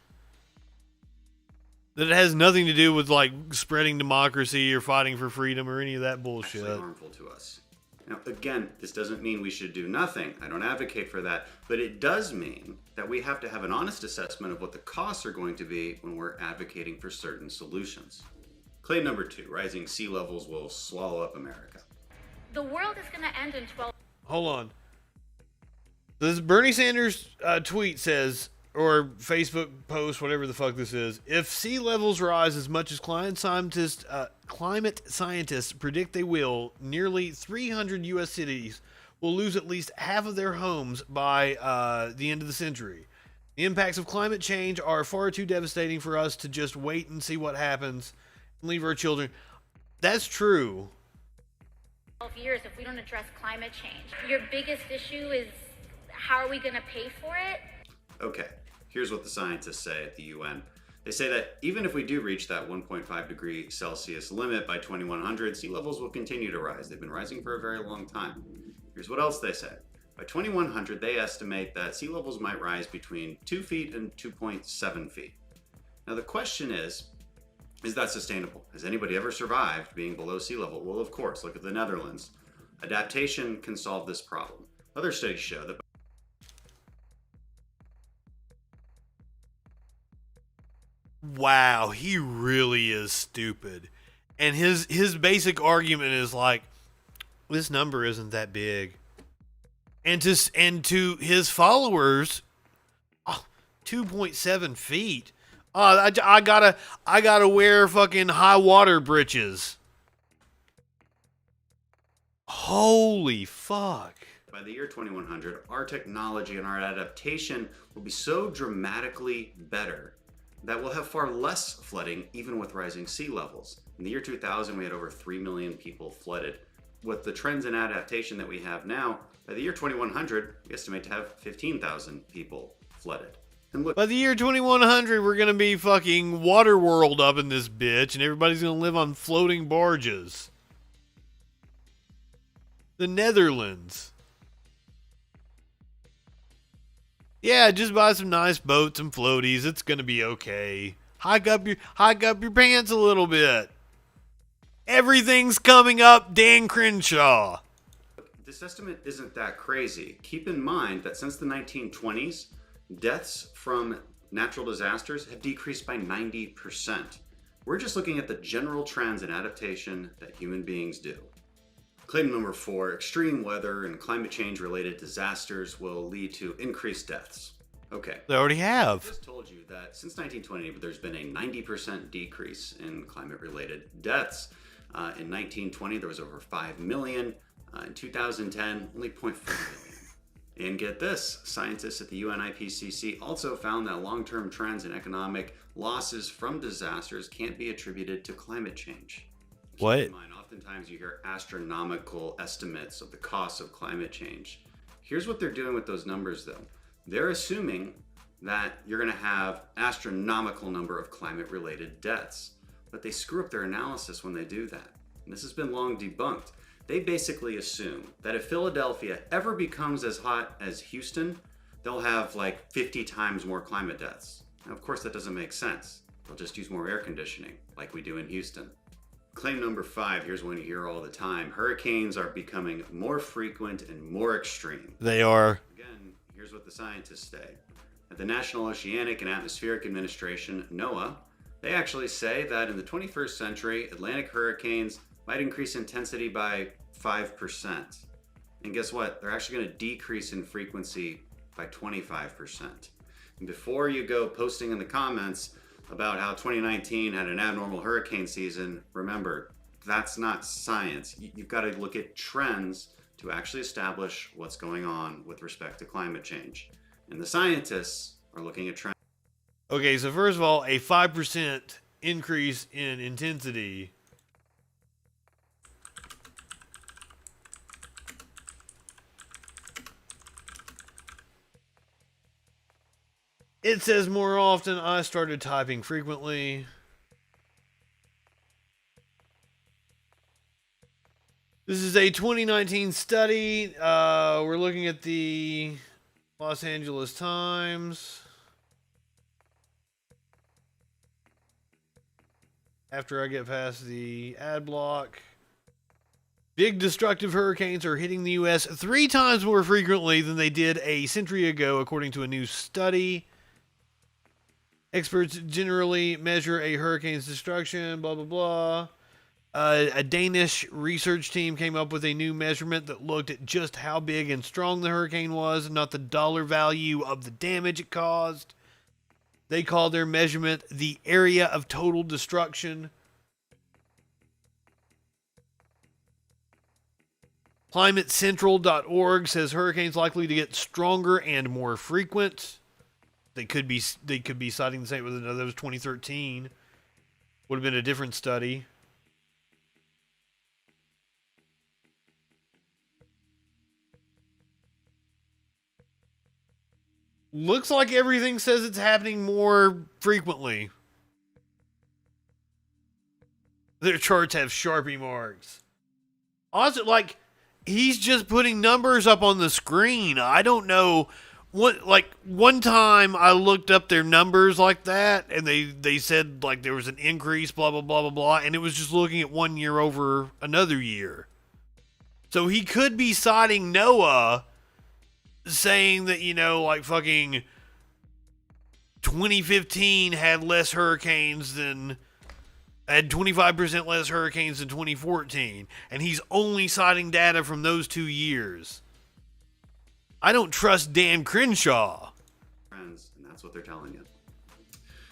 That it has nothing to do with spreading democracy or fighting for freedom or any of that bullshit. actually harmful to us. Now, again, this doesn't mean we should do nothing. I don't advocate for that, but it does mean that we have to have an honest assessment of what the costs are going to be when we're advocating for certain solutions. Claim number 2, rising sea levels will swallow up America. The world is going to end in 12. Hold on. This Bernie Sanders tweet says, or Facebook post, whatever the fuck this is, if sea levels rise as much as climate scientists predict they will, nearly 300 U.S. cities will lose at least half of their homes by the end of the century. The impacts of climate change are far too devastating for us to just wait and see what happens and leave our children. That's true. 12 years if we don't address climate change. Your biggest issue is how are we going to pay for it? Okay, here's what the scientists say at the UN. They say that even if we do reach that 1.5 degree Celsius limit by 2100, sea levels will continue to rise. They've been rising for a very long time. Here's what else they say. By 2100, they estimate that sea levels might rise between 2 feet and 2.7 feet. Now the question is that sustainable? Has anybody ever survived being below sea level? Well, of course, look at the Netherlands. Adaptation can solve this problem. Other studies show that Wow, he really is stupid. And his basic argument is this number isn't that big. And to his followers, 2.7 feet. I gotta wear fucking high water britches. Holy fuck. By the year 2100, our technology and our adaptation will be so dramatically better that we'll have far less flooding, even with rising sea levels. In the year 2000, we had over 3 million people flooded. With the trends in adaptation that we have now, by the year 2100, we estimate to have 15,000 people flooded. And look, By the year 2100, we're gonna be fucking water world up in this bitch, and everybody's gonna live on floating barges. The Netherlands. Yeah, just buy some nice boats and floaties. It's gonna be okay. Hike up your pants a little bit. Everything's coming up, Dan Crenshaw. this estimate isn't that crazy. Keep in mind that since the 1920s, deaths from natural disasters have decreased by 90%. We're just looking at the general trends in adaptation that human beings do. Claim number 4, extreme weather and climate change related disasters will lead to increased deaths. Okay. They already have. I just told you that since 1920, there's been a 90% decrease in climate related deaths. In 1920, there was over 5 million. In 2010, only 0.4 million. And get this, scientists at the UN IPCC also found that long-term trends in economic losses from disasters can't be attributed to climate change. What? Keep in mind, oftentimes you hear astronomical estimates of the cost of climate change. Here's what they're doing with those numbers though. They're assuming that you're gonna have astronomical number of climate-related deaths, but they screw up their analysis when they do that. And this has been long debunked. They basically assume that if Philadelphia ever becomes as hot as Houston, they'll have like 50 times more climate deaths. Now, of course, that doesn't make sense. They'll just use more air conditioning like we do in Houston. Claim number 5, here's one you hear all the time. Hurricanes are becoming more frequent and more extreme. They are. Again, here's what the scientists say. At the National Oceanic and Atmospheric Administration, NOAA, they actually say that in the 21st century, Atlantic hurricanes might increase intensity by 5%. And guess what? They're actually going to decrease in frequency by 25%. And before you go posting in the comments about how 2019 had an abnormal hurricane season, remember, that's not science. You've got to look at trends to actually establish what's going on with respect to climate change. And the scientists are looking at trends. Okay, so first of all, a 5% increase in intensity. It says more often. I started typing frequently. This is a 2019 study. We're looking at the Los Angeles Times. After I get past the ad block. Big destructive hurricanes are hitting the U.S. 3 times more frequently than they did a century ago, according to a new study. Experts generally measure a hurricane's destruction, blah, blah, blah. A Danish research team came up with a new measurement that looked at just how big and strong the hurricane was, not the dollar value of the damage it caused. They call their measurement the area of total destruction. ClimateCentral.org says hurricanes likely to get stronger and more frequent. They could be citing the same. That was 2013. Would have been a different study. Looks like everything says it's happening more frequently. Their charts have Sharpie marks. Also, like, he's just putting numbers up on the screen. I don't know. One time I looked up their numbers like that, and they said, like, there was an increase, blah, blah, blah, blah, blah, and it was just looking at 1 year over another year. So he could be citing NOAA, saying that, you know, like, fucking 2015 had less hurricanes than... had 25% less hurricanes than 2014, and he's only citing data from those 2 years. I don't trust Dan Crenshaw. Trends, and that's what they're telling you.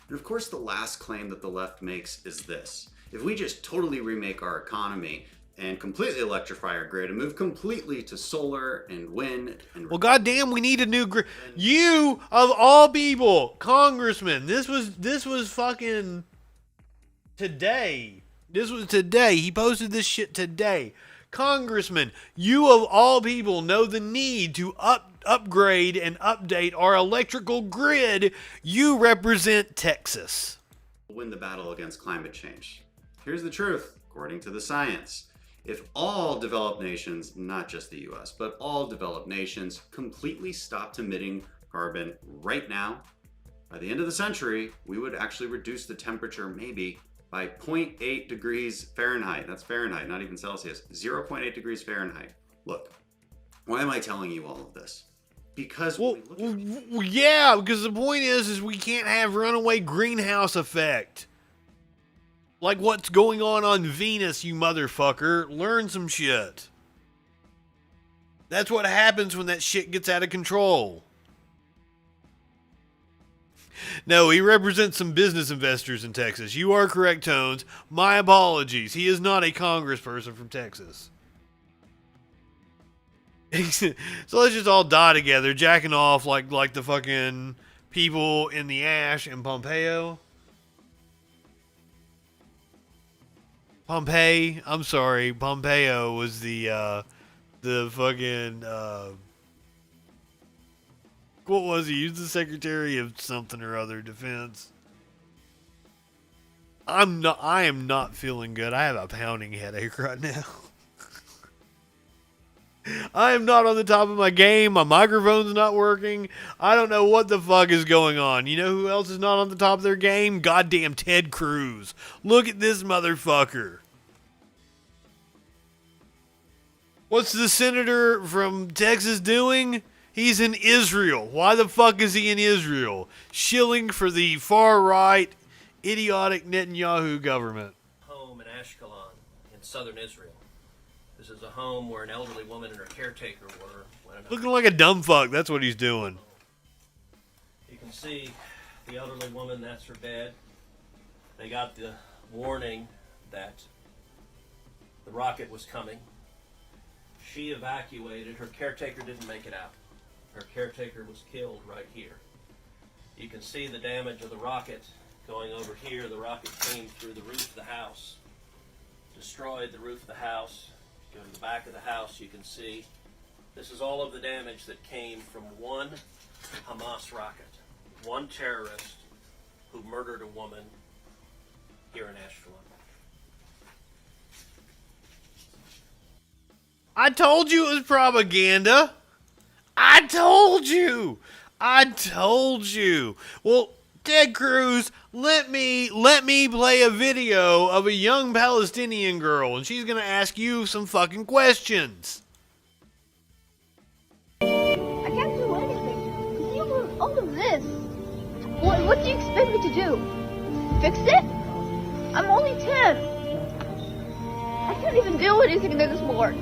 And of course, the last claim that the left makes is this. If we just totally remake our economy and completely electrify our grid and move completely to solar and wind and... Well, goddamn, we need a new grid. You, of all people, Congressman, this was fucking today. This was today. He posted this shit today. Congressman, you of all people know the need to upgrade and update our electrical grid. You represent Texas. Win the battle against climate change. Here's the truth, according to the science. If all developed nations, not just the US, but all developed nations completely stopped emitting carbon right now, by the end of the century, we would actually reduce the temperature maybe by 0.8 degrees Fahrenheit. That's Fahrenheit, not even Celsius. 0.8 degrees Fahrenheit. Look, why am I telling you all of this? Because yeah, because the point is we can't have runaway greenhouse effect. Like what's going on Venus, you motherfucker. Learn some shit. That's what happens when that shit gets out of control. No, he represents some business investors in Texas. You are correct, Tones. My apologies. He is not a congressperson from Texas. So let's just all die together, jacking off like the fucking people in the ash in Pompeo. I'm sorry. Pompeo was the fucking, what was he? He was the Secretary of something or other, Defense. I am not feeling good. I have a pounding headache right now. I am not on the top of my game. My microphone's not working. I don't know what the fuck is going on. You know who else is not on the top of their game? Goddamn Ted Cruz. Look at this motherfucker. What's the senator from Texas doing? He's in Israel. Why the fuck is he in Israel? Shilling for the far-right, idiotic Netanyahu government. Home in Ashkelon, in southern Israel. This is a home where an elderly woman and her caretaker were. Looking like a dumb fuck. That's what he's doing. You can see the elderly woman, that's her bed. They got the warning that the rocket was coming. She evacuated. Her caretaker didn't make it out. Her caretaker was killed right here. You can see the damage of the rocket going over here. The rocket came through the roof of the house, destroyed the roof of the house. Go to the back of the house, you can see this is all of the damage that came from one Hamas rocket, one terrorist who murdered a woman here in Ashkelon. I told you it was propaganda. I told you. Well, Ted Cruz, let me play a video of a young Palestinian girl, and she's gonna ask you some fucking questions. I can't do anything. See all of this. What do you expect me to do? Fix it? I'm only 10. I can't even do anything anymore.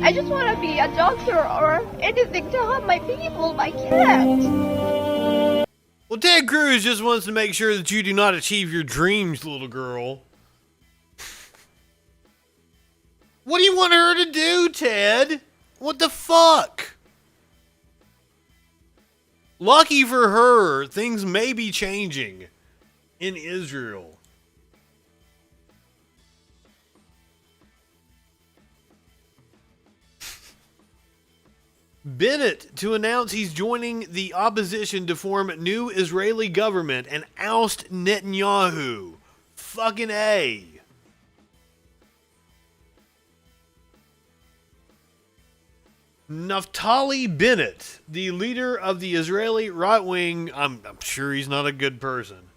I just want to be a doctor or anything to help my people. I can't. Well, Ted Cruz just wants to make sure that you do not achieve your dreams, little girl. What do you want her to do, Ted? What the fuck? Lucky for her, things may be changing in Israel. Bennett to announce he's joining the opposition to form a new Israeli government and oust Netanyahu. Fucking A. Naftali Bennett, the leader of the Israeli right wing, I'm sure he's not a good person,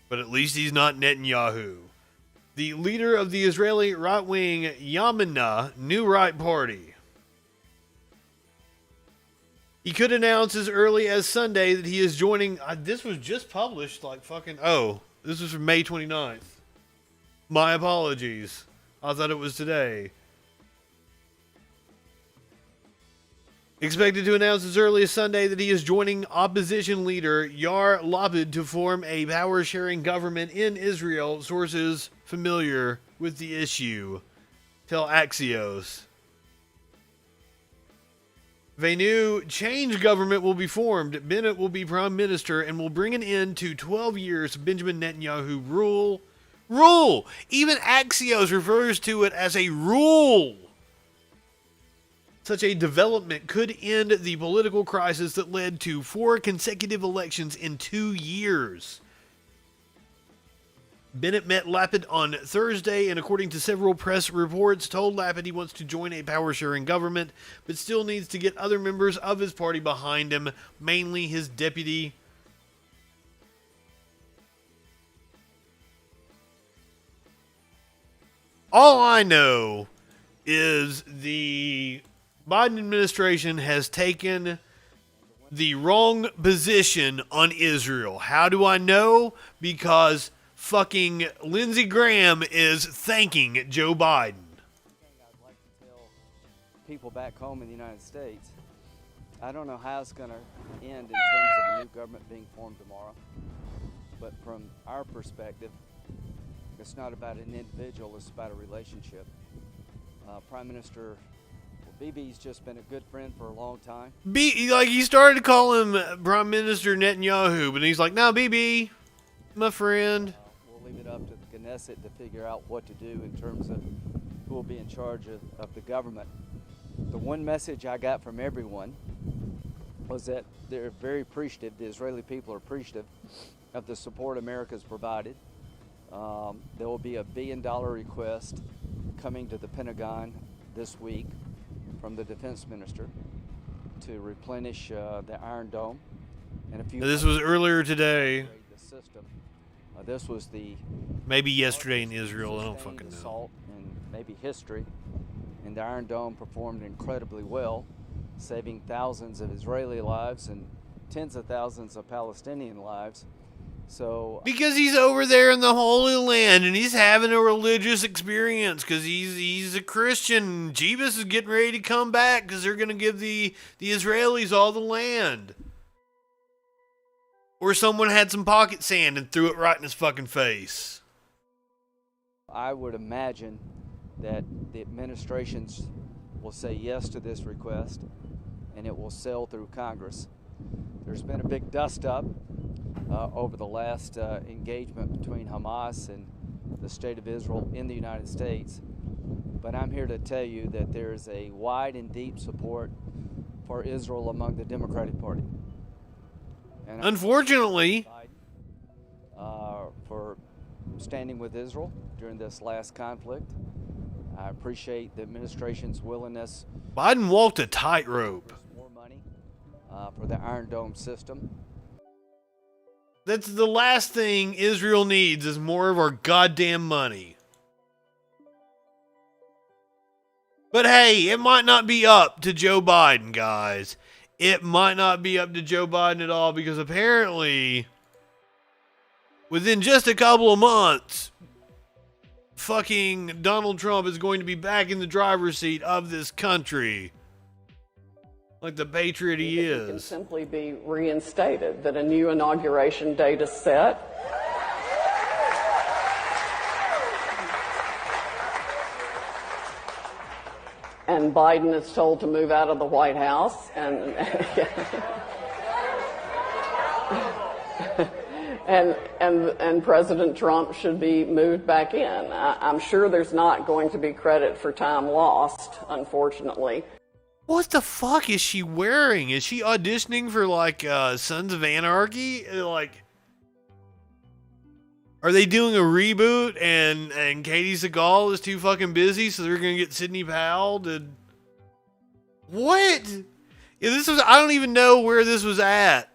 but at least he's not Netanyahu. The leader of the Israeli right wing Yamina New Right Party. He could announce as early as Sunday that he is joining. This was just published like fucking. Oh, this was from May 29th. My apologies. I thought it was today. expected to announce as early as Sunday that he is joining opposition leader Yair Lapid to form a power-sharing government in Israel, sources familiar with the issue tell Axios. A new change government will be formed. Bennett will be prime minister and will bring an end to 12 years of Benjamin Netanyahu rule. Rule! Even Axios refers to it as a rule. Such a development could end the political crisis that led to 4 consecutive elections in 2 years. Bennett met Lapid on Thursday and, according to several press reports, told Lapid he wants to join a power-sharing government, but still needs to get other members of his party behind him, mainly his deputy. All I know is the Biden administration has taken the wrong position on Israel. How do I know? Because fucking Lindsey Graham is thanking Joe Biden. I'd like to tell people back home in the United States, I don't know how it's going to end in terms of a new government being formed tomorrow, but from our perspective, it's not about an individual, it's about a relationship. Prime Minister Bibi's just been a good friend for a long time. He started to call him Prime Minister Netanyahu, but he's like, no, Bibi, my friend. We'll leave it up to the Knesset to figure out what to do in terms of who will be in charge of the government. The one message I got from everyone was that they're very appreciative, the Israeli people are appreciative of the support America's provided. There will be a $1 billion request coming to the Pentagon this week from the defense minister to replenish the Iron Dome. And a few this was earlier today. The system. This was the maybe yesterday in Israel. I don't fucking know. Assault in maybe history, and the Iron Dome performed incredibly well, saving thousands of Israeli lives and tens of thousands of Palestinian lives. So because he's over there in the Holy Land and he's having a religious experience because he's a Christian. Jeebus is getting ready to come back because they're going to give the Israelis all the land. Or someone had some pocket sand and threw it right in his fucking face. I would imagine that the administrations will say yes to this request and it will sail through Congress. There's been a big dust-up over the last engagement between Hamas and the State of Israel in the United States. But I'm here to tell you that there is a wide and deep support for Israel among the Democratic Party. And unfortunately, for standing with Israel during this last conflict. I appreciate the administration's willingness. Biden walked a tightrope. More money for the Iron Dome system. That's the last thing Israel needs is more of our goddamn money. But hey, it might not be up to Joe Biden, guys. It might not be up to Joe Biden at all because apparently within just a couple of months, fucking Donald Trump is going to be back in the driver's seat of this country. Like the patriot he is. It can simply be reinstated, that a new inauguration date is set. And Biden is told to move out of the White House, and and President Trump should be moved back in. I'm sure there's not going to be credit for time lost, unfortunately. What the fuck is she wearing? Is she auditioning for like Sons of Anarchy? Like, are they doing a reboot and Katie Seagal is too fucking busy, so they're gonna get Sidney Powell to what? Yeah, this was. I don't even know where this was at.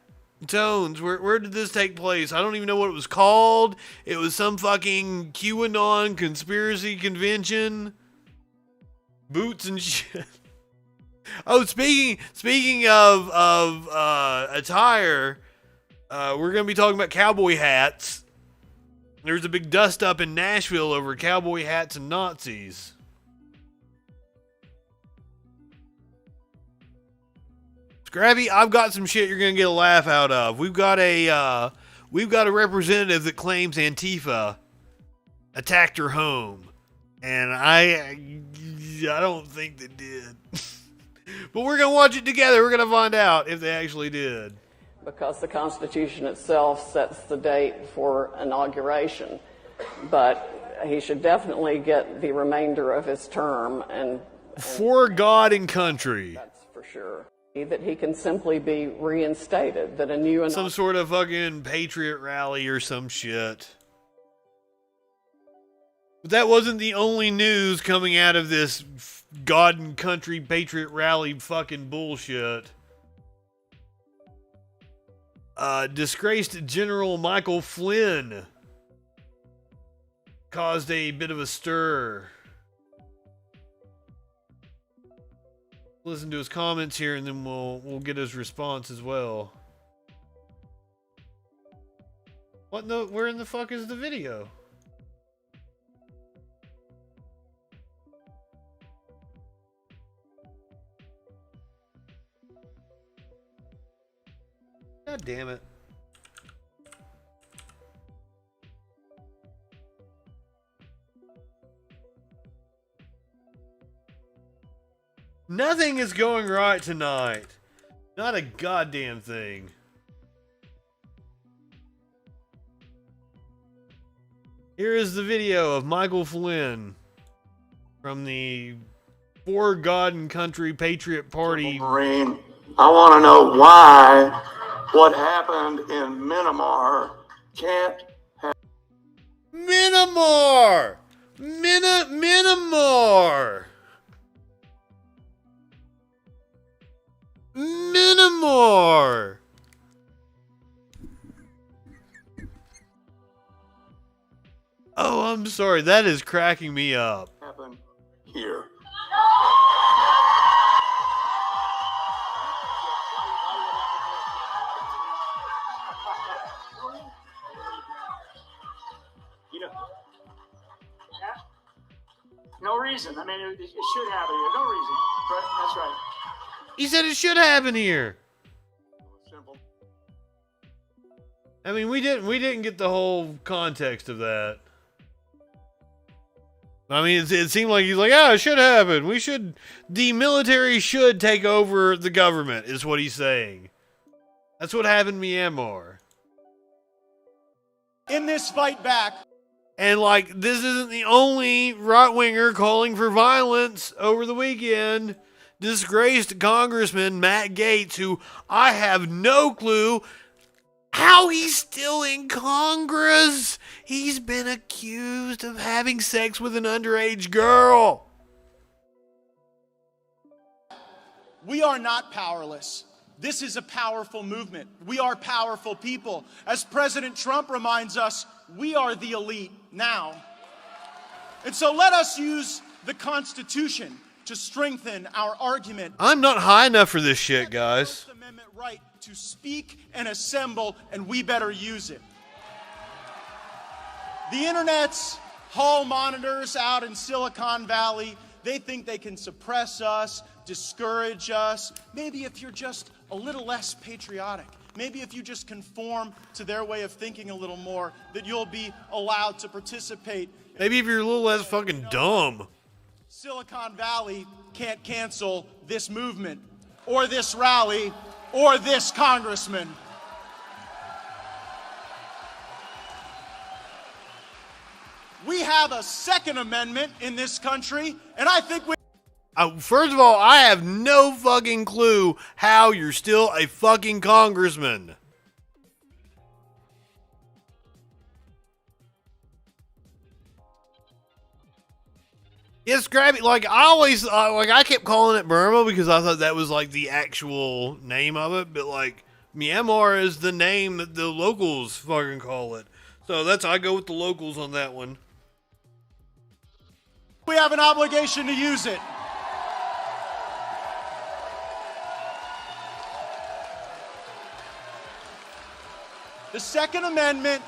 Tones, where did this take place? I don't even know what it was called. It was some fucking QAnon conspiracy convention. Boots and shit. Oh, speaking of attire, we're gonna be talking about cowboy hats. There's a big dust up in Nashville over cowboy hats and Nazis. Scrappy, I've got some shit you're gonna get a laugh out of. We've got a representative that claims Antifa attacked her home, and I don't think they did. But we're gonna watch it together. We're gonna find out if they actually did. Because the Constitution itself sets the date for inauguration, but he should definitely get the remainder of his term and for God and country. That's for sure. That he can simply be reinstated. That a new some sort of fucking patriot rally or some shit. But that wasn't the only news coming out of this God and country patriot rally fucking bullshit. Disgraced General Michael Flynn caused a bit of a stir. Listen to his comments here, and then we'll get his response as well. What? No, where in the fuck is the video? God damn it. Nothing is going right tonight. Not a goddamn thing. Here is the video of Michael Flynn from the For God and Country Patriot Party. Marine, I want to know why what happened in Myanmar can't happen. Myanmar! Myanmar! Myanmar! Oh, I'm sorry. That is cracking me up. Happen here. You know, no reason. I mean, it should happen here. No reason. Right? That's right. He said it should happen here. I mean, we didn't get the whole context of that. I mean, it seemed like he's like, yeah, it should happen. The military should take over the government, is what he's saying. That's what happened in Myanmar. In this fight back. And like, this isn't the only right-winger calling for violence over the weekend. Disgraced Congressman Matt Gaetz, who I have no clue how he's still in Congress. He's been accused of having sex with an underage girl. We are not powerless. This is a powerful movement. We are powerful people. As President Trump reminds us, we are the elite now. And so let us use the Constitution to strengthen our argument. I'm not high enough for this shit, guys. First Amendment right to speak and assemble, and we better use it. The internet's hall monitors out in Silicon Valley, they think they can suppress us, discourage us. Maybe if you're just a little less patriotic, maybe if you just conform to their way of thinking a little more, that you'll be allowed to participate. Maybe if you're a little less fucking dumb. Silicon Valley can't cancel this movement, or this rally, or this congressman. We have a Second Amendment in this country, and I think we... First of all, I have no fucking clue how you're still a fucking congressman. It's Scrappy. Like, I always, I kept calling it Burma because I thought that was, like, the actual name of it. But, like, Myanmar is the name that the locals fucking call it. So I go with the locals on that one. We have an obligation to use it. The Second Amendment,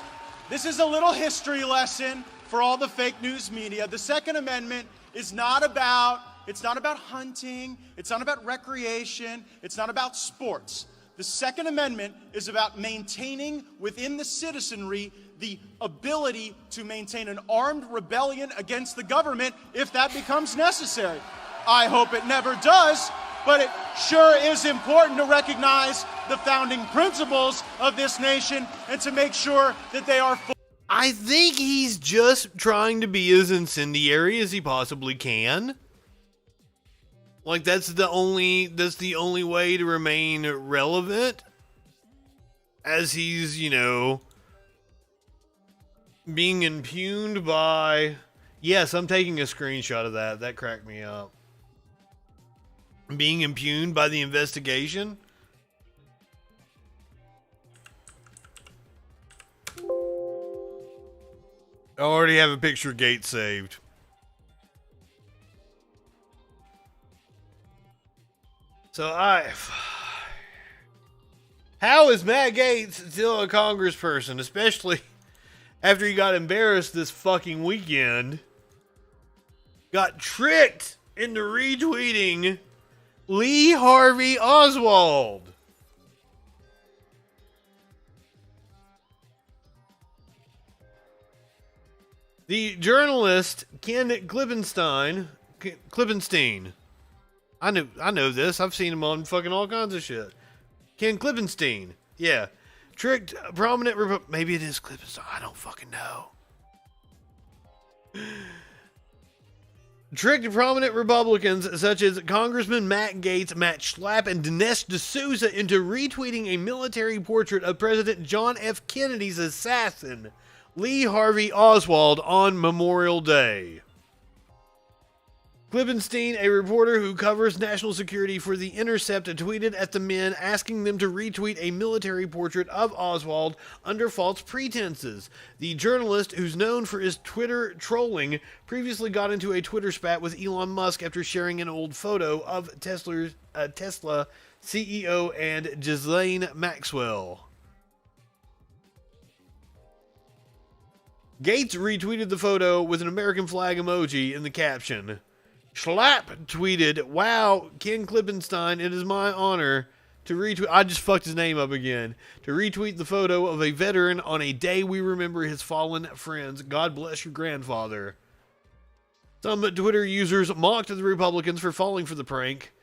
this is a little history lesson for all the fake news media. The Second Amendment is not about It's not about hunting. It's not about recreation. It's not about sports. The Second Amendment is about maintaining within the citizenry the ability to maintain an armed rebellion against the government if that becomes necessary. I hope it never does, but it sure is important to recognize the founding principles of this nation and to make sure that they are full. I think he's just trying to be as incendiary as he possibly can. Like, that's the only way to remain relevant, as he's, you know, being impugned by... Yes, I'm taking a screenshot of that. That cracked me up. Being impugned by the investigation. I already have a picture of Gates saved. So how is Matt Gaetz still a congressperson, especially after he got embarrassed this fucking weekend? Got tricked into retweeting Lee Harvey Oswald. The journalist Ken Klippenstein. I know this. I've seen him on fucking all kinds of shit. Ken Klippenstein. Yeah. Tricked prominent... Maybe it is Klippenstein. I don't fucking know. Tricked prominent Republicans such as Congressman Matt Gaetz, Matt Schlapp, and Dinesh D'Souza into retweeting a military portrait of President John F. Kennedy's assassin, Lee Harvey Oswald, on Memorial Day. Klippenstein, a reporter who covers national security for The Intercept, tweeted at the men asking them to retweet a military portrait of Oswald under false pretenses. The journalist, who's known for his Twitter trolling, previously got into a Twitter spat with Elon Musk after sharing an old photo of Tesla CEO and Ghislaine Maxwell. Gates retweeted the photo with an American flag emoji in the caption. Schlapp tweeted, "Wow, Ken Klippenstein, it is my honor to retweet..." I just fucked his name up again. To retweet the photo of a veteran on a day we remember his fallen friends. God bless your grandfather. Some Twitter users mocked the Republicans for falling for the prank.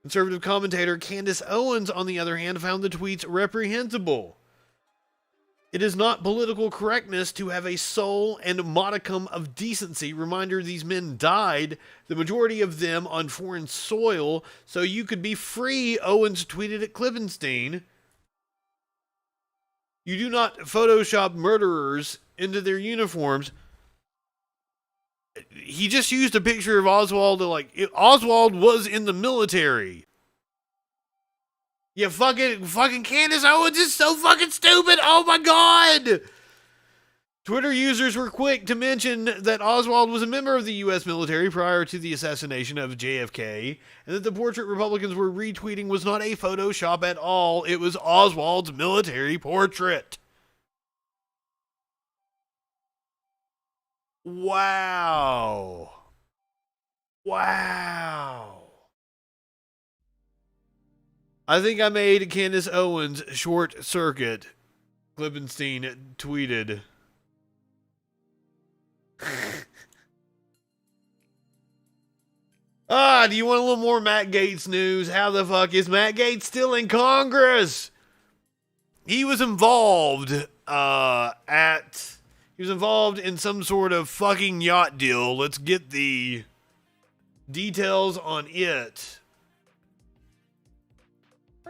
Conservative commentator Candace Owens, on the other hand, found the tweets reprehensible. It is not political correctness to have a soul and modicum of decency. Reminder, these men died, the majority of them on foreign soil, so you could be free, Owens tweeted at Klippenstein. You do not Photoshop murderers into their uniforms. He just used a picture of Oswald to Oswald was in the military. Yeah, fucking Candace Owens is so fucking stupid. Oh my God. Twitter users were quick to mention that Oswald was a member of the U.S. military prior to the assassination of JFK, and that the portrait Republicans were retweeting was not a Photoshop at all. It was Oswald's military portrait. Wow. Wow. I think I made Candace Owens short circuit, Klippenstein tweeted. Do you want a little more Matt Gaetz news? How the fuck is Matt Gaetz still in Congress? He was involved in some sort of fucking yacht deal. Let's get the details on it.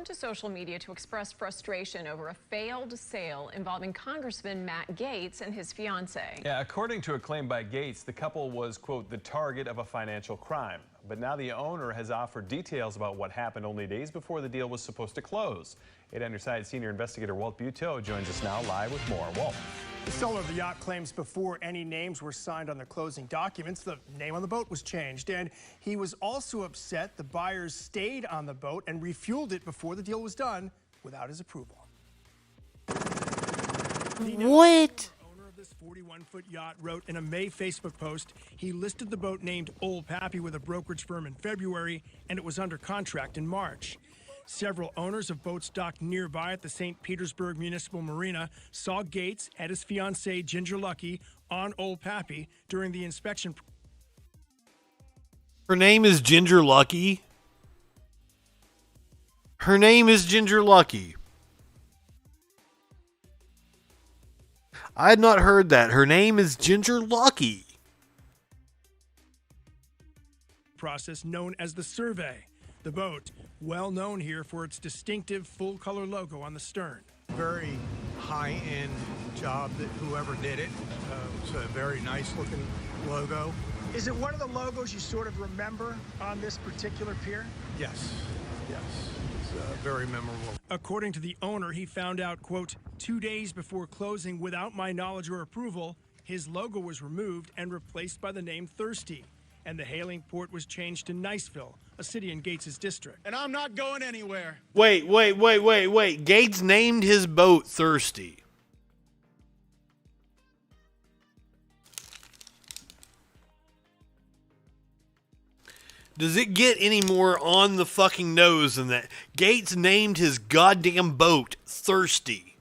To social media to express frustration over a failed sale involving Congressman Matt Gaetz and his fiancée. Yeah, according to a claim by Gaetz, the couple was, quote, the target of a financial crime. But now the owner has offered details about what happened only days before the deal was supposed to close. 8 Under Side senior investigator Walt Buteau joins us now live with more. Walt. The seller of the yacht claims before any names were signed on the closing documents, the name on the boat was changed. And he was also upset the buyers stayed on the boat and refueled it before the deal was done without his approval. What? 41-foot yacht wrote in a May Facebook post he listed the boat named Old Pappy with a brokerage firm in February, and it was under contract in March. Several owners of boats docked nearby at the St. Petersburg Municipal Marina saw Gates and his fiancée Ginger Lucky on Old Pappy during the inspection. Her name is Ginger Lucky. Her name is Ginger Lucky. I had not heard that. Her name is Ginger Lucky. Process known as the survey. The boat, well known here for its distinctive full-color logo on the stern. Very high-end job that whoever did it. It's a very nice-looking logo. Is it one of the logos you sort of remember on this particular pier? Yes, yes. It's very memorable. According to the owner, he found out, quote, 2 days before closing without my knowledge or approval, his logo was removed and replaced by the name Thirsty, and the hailing port was changed to Niceville, a city in Gates' district. And I'm not going anywhere. Wait. Gates named his boat Thirsty. Does it get any more on the fucking nose than that? Gates named his goddamn boat Thirsty.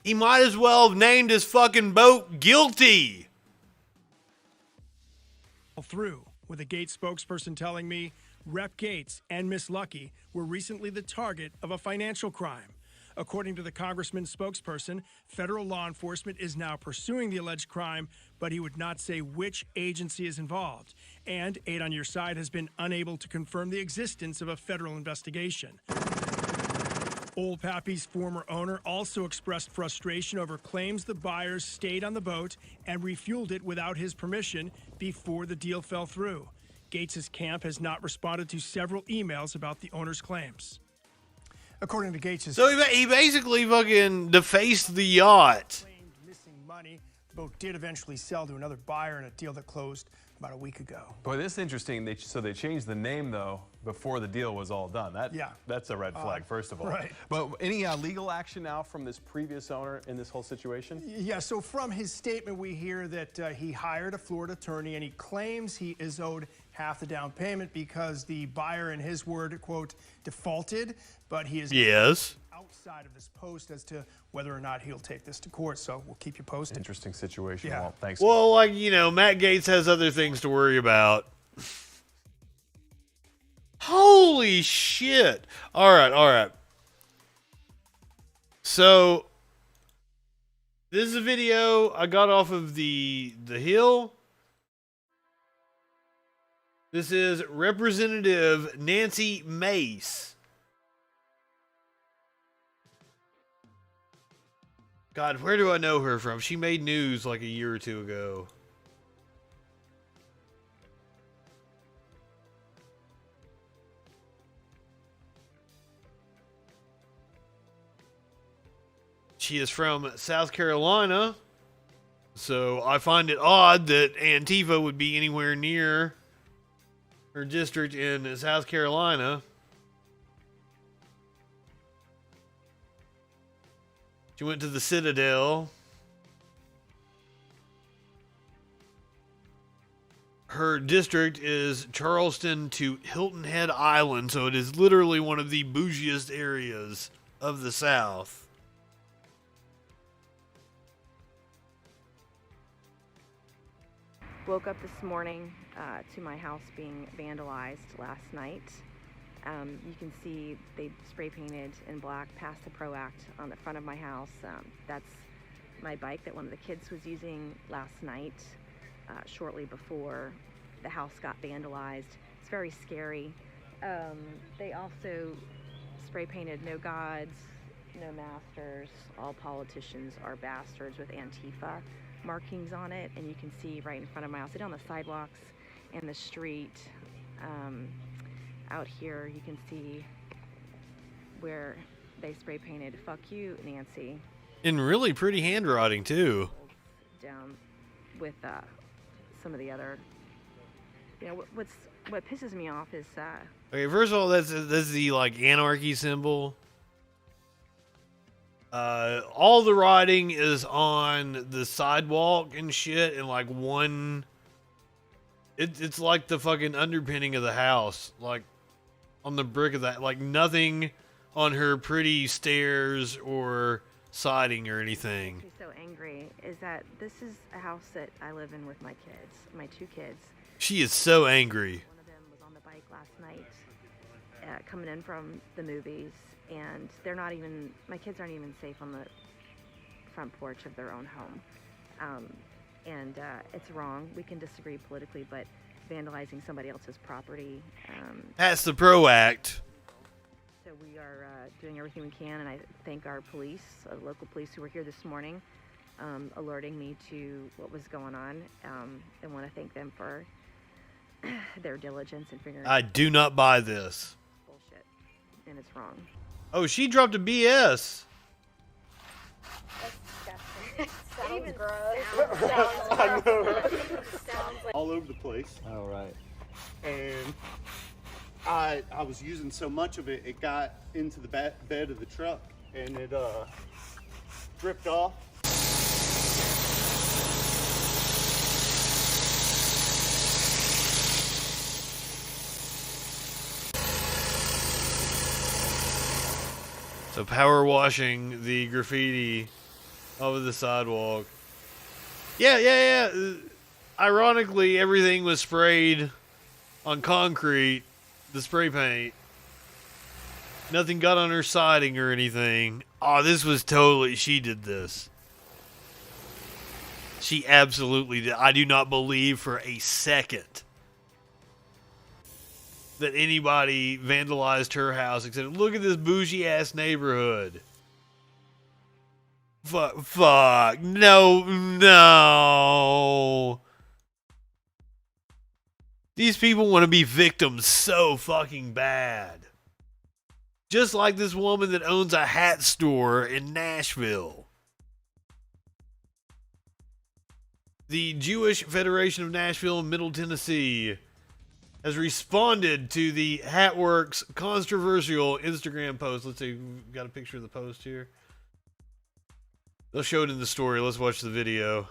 He might as well have named his fucking boat Guilty. Through, with a Gates spokesperson telling me Rep. Gates and Miss Lucky were recently the target of a financial crime. According to the congressman's spokesperson, federal law enforcement is now pursuing the alleged crime, but he would not say which agency is involved. And Aid on Your Side has been unable to confirm the existence of a federal investigation. Old Pappy's former owner also expressed frustration over claims the buyers stayed on the boat and refueled it without his permission before the deal fell through. Gates' camp has not responded to several emails about the owner's claims. According to Gates'... So he basically fucking defaced the yacht. ...missing money. The boat did eventually sell to another buyer in a deal that closed about a week ago. Boy, this is interesting. So they changed the name, though, before the deal was all done. That's a red flag, first of all. Right. But any legal action now from this previous owner in this whole situation? Yeah, so from his statement, we hear that he hired a Florida attorney, and he claims he is owed half the down payment because the buyer, in his word, quote, defaulted, but he is outside of this post as to whether or not he'll take this to court, so we'll keep you posted. Interesting situation. Yeah. Well, thanks. Well, like, Matt Gates has other things to worry about. Holy shit. All right. So, this is a video I got off of the Hill. This is Representative Nancy Mace. God, where do I know her from? She made news like a year or two ago. She is from South Carolina, so I find it odd that Antifa would be anywhere near her district in South Carolina. She went to the Citadel. Her district is Charleston to Hilton Head Island, so it is literally one of the bougiest areas of the South. Woke up this morning to my house being vandalized last night. You can see they spray painted in black past the PRO Act on the front of my house. That's my bike that one of the kids was using last night, shortly before the house got vandalized. It's very scary. They also spray painted "No Gods, No Masters, All Politicians Are Bastards" with Antifa markings on it, and you can see right in front of my house, on the sidewalks and the street. Out here, you can see where they spray painted "Fuck you, Nancy." In really pretty handwriting, too. Down with some of the other. You know, what pisses me off is. Okay, first of all, that's the like anarchy symbol. All the writing is on the sidewalk and shit, and like one. It's like the fucking underpinning of the house, like on the brick of that, like nothing on her pretty stairs or siding or anything. She's so angry is that this is a house that I live in with my kids, my 2 kids. She is so angry. One of them was on the bike last night, coming in from the movies, and my kids aren't even safe on the front porch of their own home. And it's wrong. We can disagree politically, but vandalizing somebody else's property. That's the PRO Act. So we are doing everything we can, and I thank our police, local police who were here this morning, alerting me to what was going on, and want to thank them for their diligence in figuring out. I do not buy this. Bullshit, and it's wrong. Oh, she dropped a BS. Sounds gross. I know, right? Sounds like All over the place. All right. And I was using so much of it, it got into the bed of the truck, and it dripped off. So power washing the graffiti over the sidewalk. Yeah. Ironically, everything was sprayed on concrete, the spray paint. Nothing got on her siding or anything. Oh, this was totally, she did this. She absolutely did. I do not believe for a second that anybody vandalized her house except, look at this bougie ass neighborhood. Fuck. No. These people want to be victims so fucking bad. Just like this woman that owns a hat store in Nashville. The Jewish Federation of Nashville and Middle Tennessee has responded to the Hatworks controversial Instagram post. Let's see, we've got a picture of the post here. They'll show it in the story. Let's watch the video.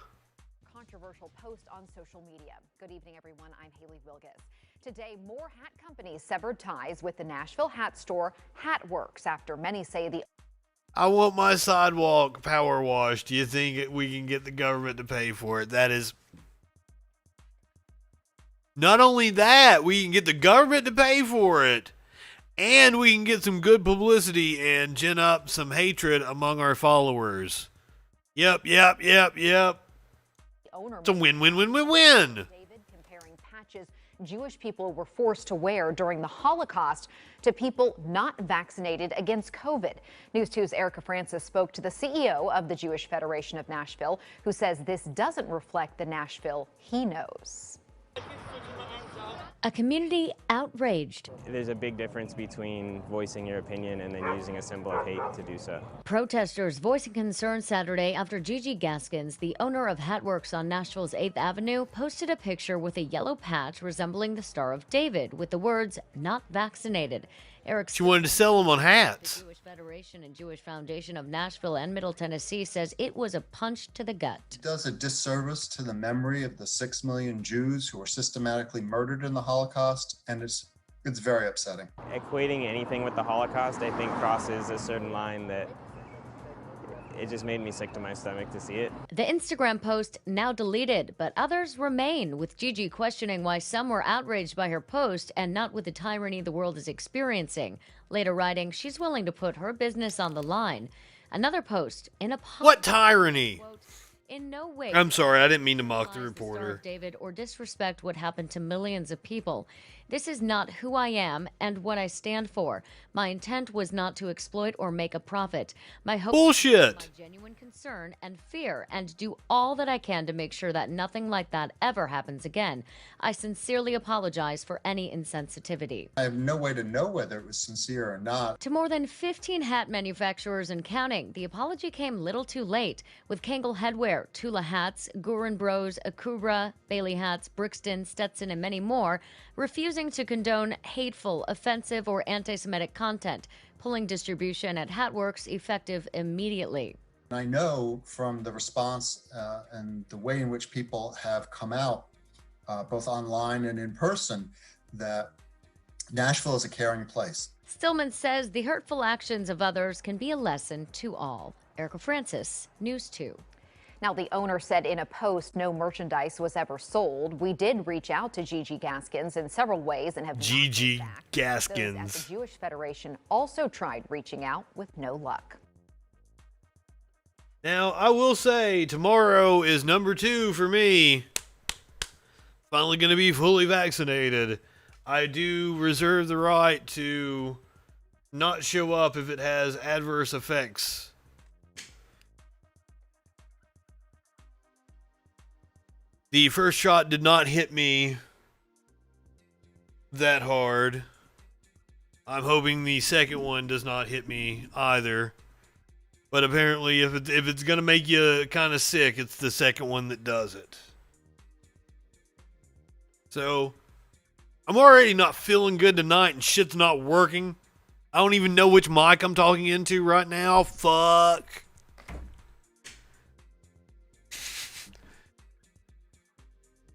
Controversial post on social media. Good evening, everyone. I'm Haley Wilgus. Today, more hat companies severed ties with the Nashville hat store Hatworks after many say the I want my sidewalk power washed. Do you think we can get the government to pay for it? That is... Not only that, we can get the government to pay for it, and we can get some good publicity and gin up some hatred among our followers. Yep. It's a win-win-win-win-win. David comparing patches Jewish people were forced to wear during the Holocaust to people not vaccinated against COVID. News 2's Erica Francis spoke to the CEO of the Jewish Federation of Nashville, who says this doesn't reflect the Nashville he knows. A community outraged. There's a big difference between voicing your opinion and then using a symbol of hate to do so. Protesters voicing concern Saturday after Gigi Gaskins, the owner of Hatworks on Nashville's 8th Avenue, posted a picture with a yellow patch resembling the Star of David with the words, "Not vaccinated." She wanted to sell them on hats. The Jewish Federation and Jewish Foundation of Nashville and Middle Tennessee says it was a punch to the gut. It does a disservice to the memory of the 6 million Jews who were systematically murdered in the Holocaust, and it's very upsetting. Equating anything with the Holocaust, I think, crosses a certain line that it just made me sick to my stomach to see it. The Instagram post now deleted, but others remain, with Gigi questioning why some were outraged by her post and not with the tyranny the world is experiencing. Later writing, she's willing to put her business on the line. Another post in a what tyranny? Quote, in no way. I'm sorry, I didn't mean to mock the reporter. Star of David or disrespect what happened to millions of people. This is not who I am and what I stand for. My intent was not to exploit or make a profit. My hope Bullshit. is my genuine concern and fear, and do all that I can to make sure that nothing like that ever happens again. I sincerely apologize for any insensitivity. I have no way to know whether it was sincere or not. To more than 15 hat manufacturers and counting, the apology came little too late, with Kangol Headwear everywhere. Tula hats, Gurin Bros, Akubra, Bailey hats, Brixton, Stetson, and many more, refusing to condone hateful, offensive, or anti-Semitic content, pulling distribution at Hatworks effective immediately. I know from the response and the way in which people have come out, both online and in person, that Nashville is a caring place. Stillman says the hurtful actions of others can be a lesson to all. Erica Francis, News 2. Now, the owner said in a post no merchandise was ever sold. We did reach out to Gigi Gaskins in several ways and have Gigi Those Gaskins. at the Jewish Federation also tried reaching out with no luck. Now, I will say, tomorrow is number 2 for me. Finally going to be fully vaccinated. I do reserve the right to not show up if it has adverse effects. The first shot did not hit me that hard. I'm hoping the second one does not hit me either. But apparently, if it's going to make you kind of sick, it's the second one that does it. So, I'm already not feeling good tonight and shit's not working. I don't even know which mic I'm talking into right now. Fuck.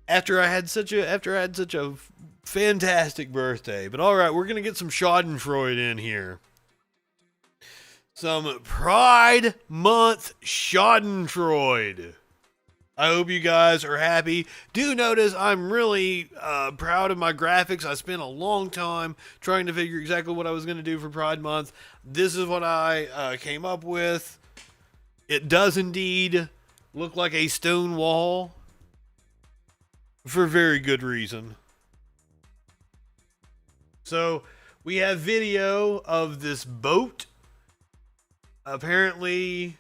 After I had such a fantastic birthday. But all right, we're going to get some Schadenfreude in here. Some Pride Month Schadenfreude. I hope you guys are happy. Do notice I'm really proud of my graphics. I spent a long time trying to figure exactly what I was going to do for Pride Month. This is what I came up with. It does indeed look like a stone wall. For very good reason. So, we have video of this boat. Apparently,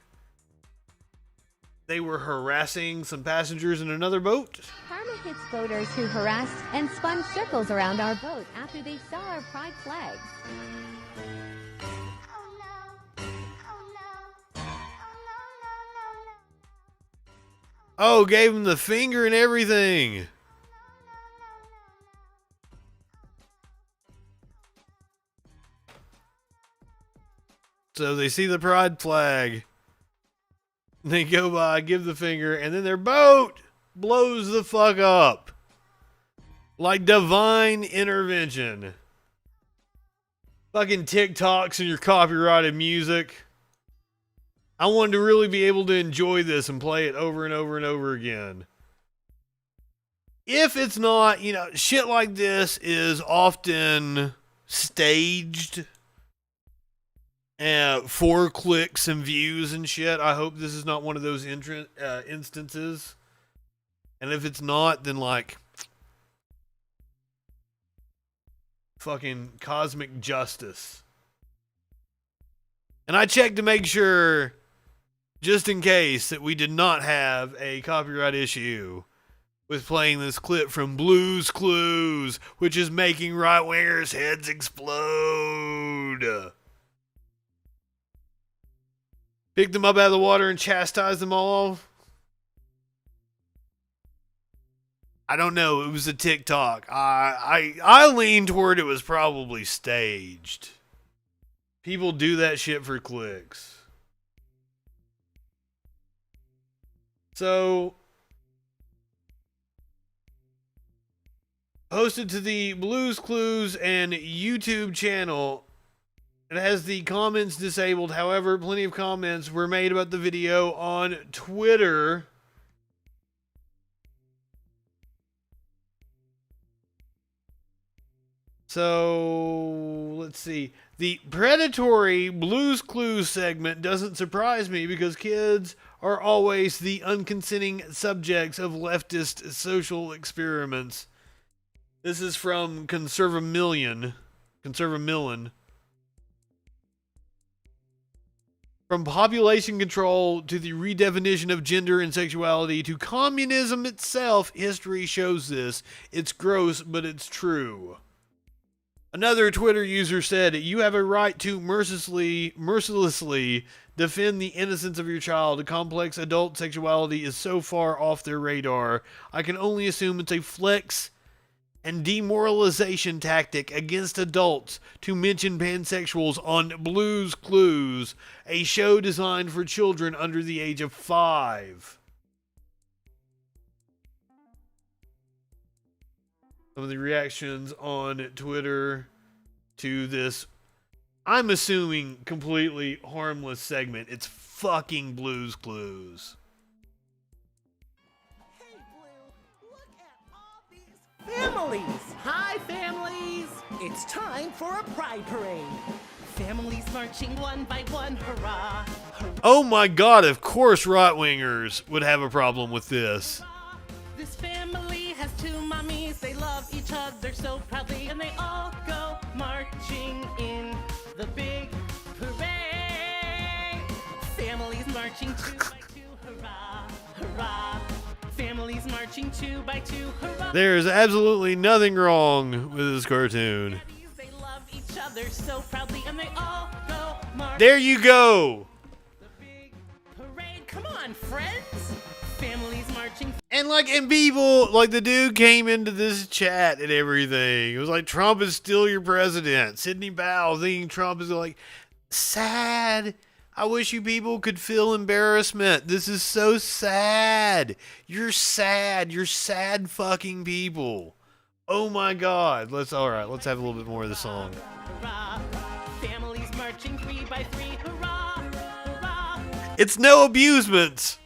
they were harassing some passengers in another boat. Karma hits boaters who harassed and spun circles around our boat after they saw our pride flag. Oh, gave him the finger and everything. So they see the pride flag. They go by, give the finger, and then their boat blows the fuck up. Like divine intervention. Fucking TikToks and your copyrighted music. I wanted to really be able to enjoy this and play it over and over and over again. If it's not, shit like this is often staged. For clicks and views and shit. I hope this is not one of those instances. And if it's not, then fucking cosmic justice. And I checked to make sure, just in case, that we did not have a copyright issue with playing this clip from Blue's Clues, which is making right-wingers' heads explode. Picked them up out of the water and chastised them all. I don't know. It was a TikTok. I lean toward it was probably staged. People do that shit for clicks. So, hosted to the Blues Clues and YouTube channel. It has the comments disabled. However, plenty of comments were made about the video on Twitter. So, let's see. The predatory Blues Clues segment doesn't surprise me because kids are always the unconsenting subjects of leftist social experiments. This is from Conservamillion. From population control to the redefinition of gender and sexuality to communism itself, history shows this. It's gross, but it's true. Another Twitter user said, "You have a right to mercilessly defend the innocence of your child. Complex adult sexuality is so far off their radar. I can only assume it's a flex and demoralization tactic against adults to mention pansexuals on Blue's Clues, a show designed for children under the age of 5. Some of the reactions on Twitter to this, I'm assuming, completely harmless segment. It's fucking Blue's Clues. Families! Hi, families! It's time for a pride parade. Families marching one by one, hurrah! Oh my god, of course right-wingers would have a problem with this. This family has 2 mommies. They love each other so proudly, and they all go marching in the big parade. Families marching 2 by 2, hurrah, hurrah. Families marching 2 by 2, hurrah. There's absolutely nothing wrong with this cartoon. They love each other so proudly, and they all go marching. There you go. Parade, come on, friends. Families marching. And people, the dude came into this chat and everything. It was like, Trump is still your president. Sidney Powell thinking Trump is sad. I wish you people could feel embarrassment. This is so sad. You're sad. You're sad fucking people. Oh my god. Let's have a little bit more of the song. Hurrah. Families marching 3 by 3, hurrah, hurrah. It's no Abusements.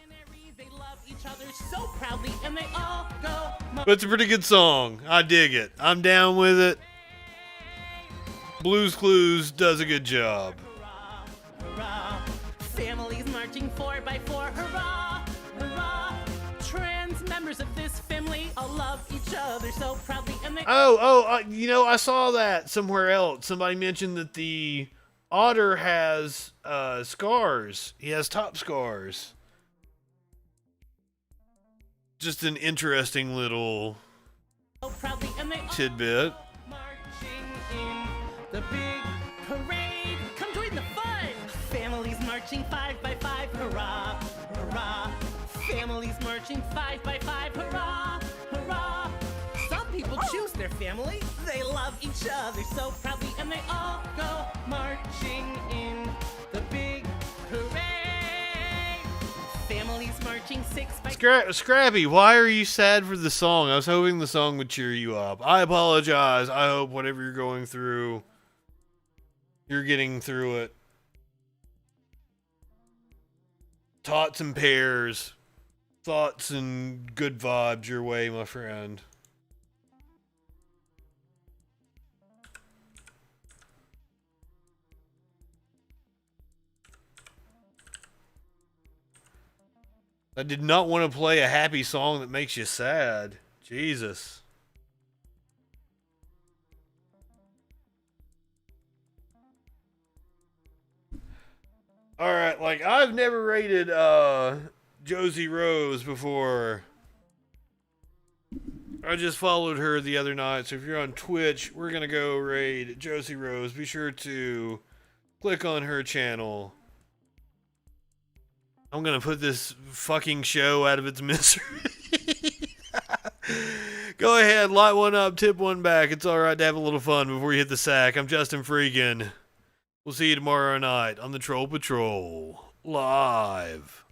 They love each other so proudly, and they all go. But it's a pretty good song. I dig it. I'm down with it. Blue's Clues does a good job. Hurrah. Families marching 4 by 4, hurrah, hurrah. Trans members of this family all love each other so proudly, and they I saw that somewhere else. Somebody mentioned that the otter has scars. He has top scars. Just an interesting little tidbit. marching in the big parade. Come join the fun. Families marching 5 by 5, hurrah, hurrah. Families marching 5 by 5, hurrah, hurrah. Some people choose their family. They love each other so proudly, and they all go marching in the big parade. Families marching 6 by Scrappy, why are you sad for the song? I was hoping the song would cheer you up. I apologize. I hope whatever you're going through, you're getting through it. Tots and pears. Thoughts and good vibes your way, my friend. I did not want to play a happy song that makes you sad. Jesus. Alright, I've never rated Josie Rose before. I just followed her the other night, so if you're on Twitch, we're gonna go raid Josie Rose. Be sure to click on her channel. I'm gonna put this fucking show out of its misery. Go ahead, light one up, tip one back. It's alright to have a little fun before you hit the sack. I'm Justin FREAKIN. We'll see you tomorrow night on the Troll Patrol. Live.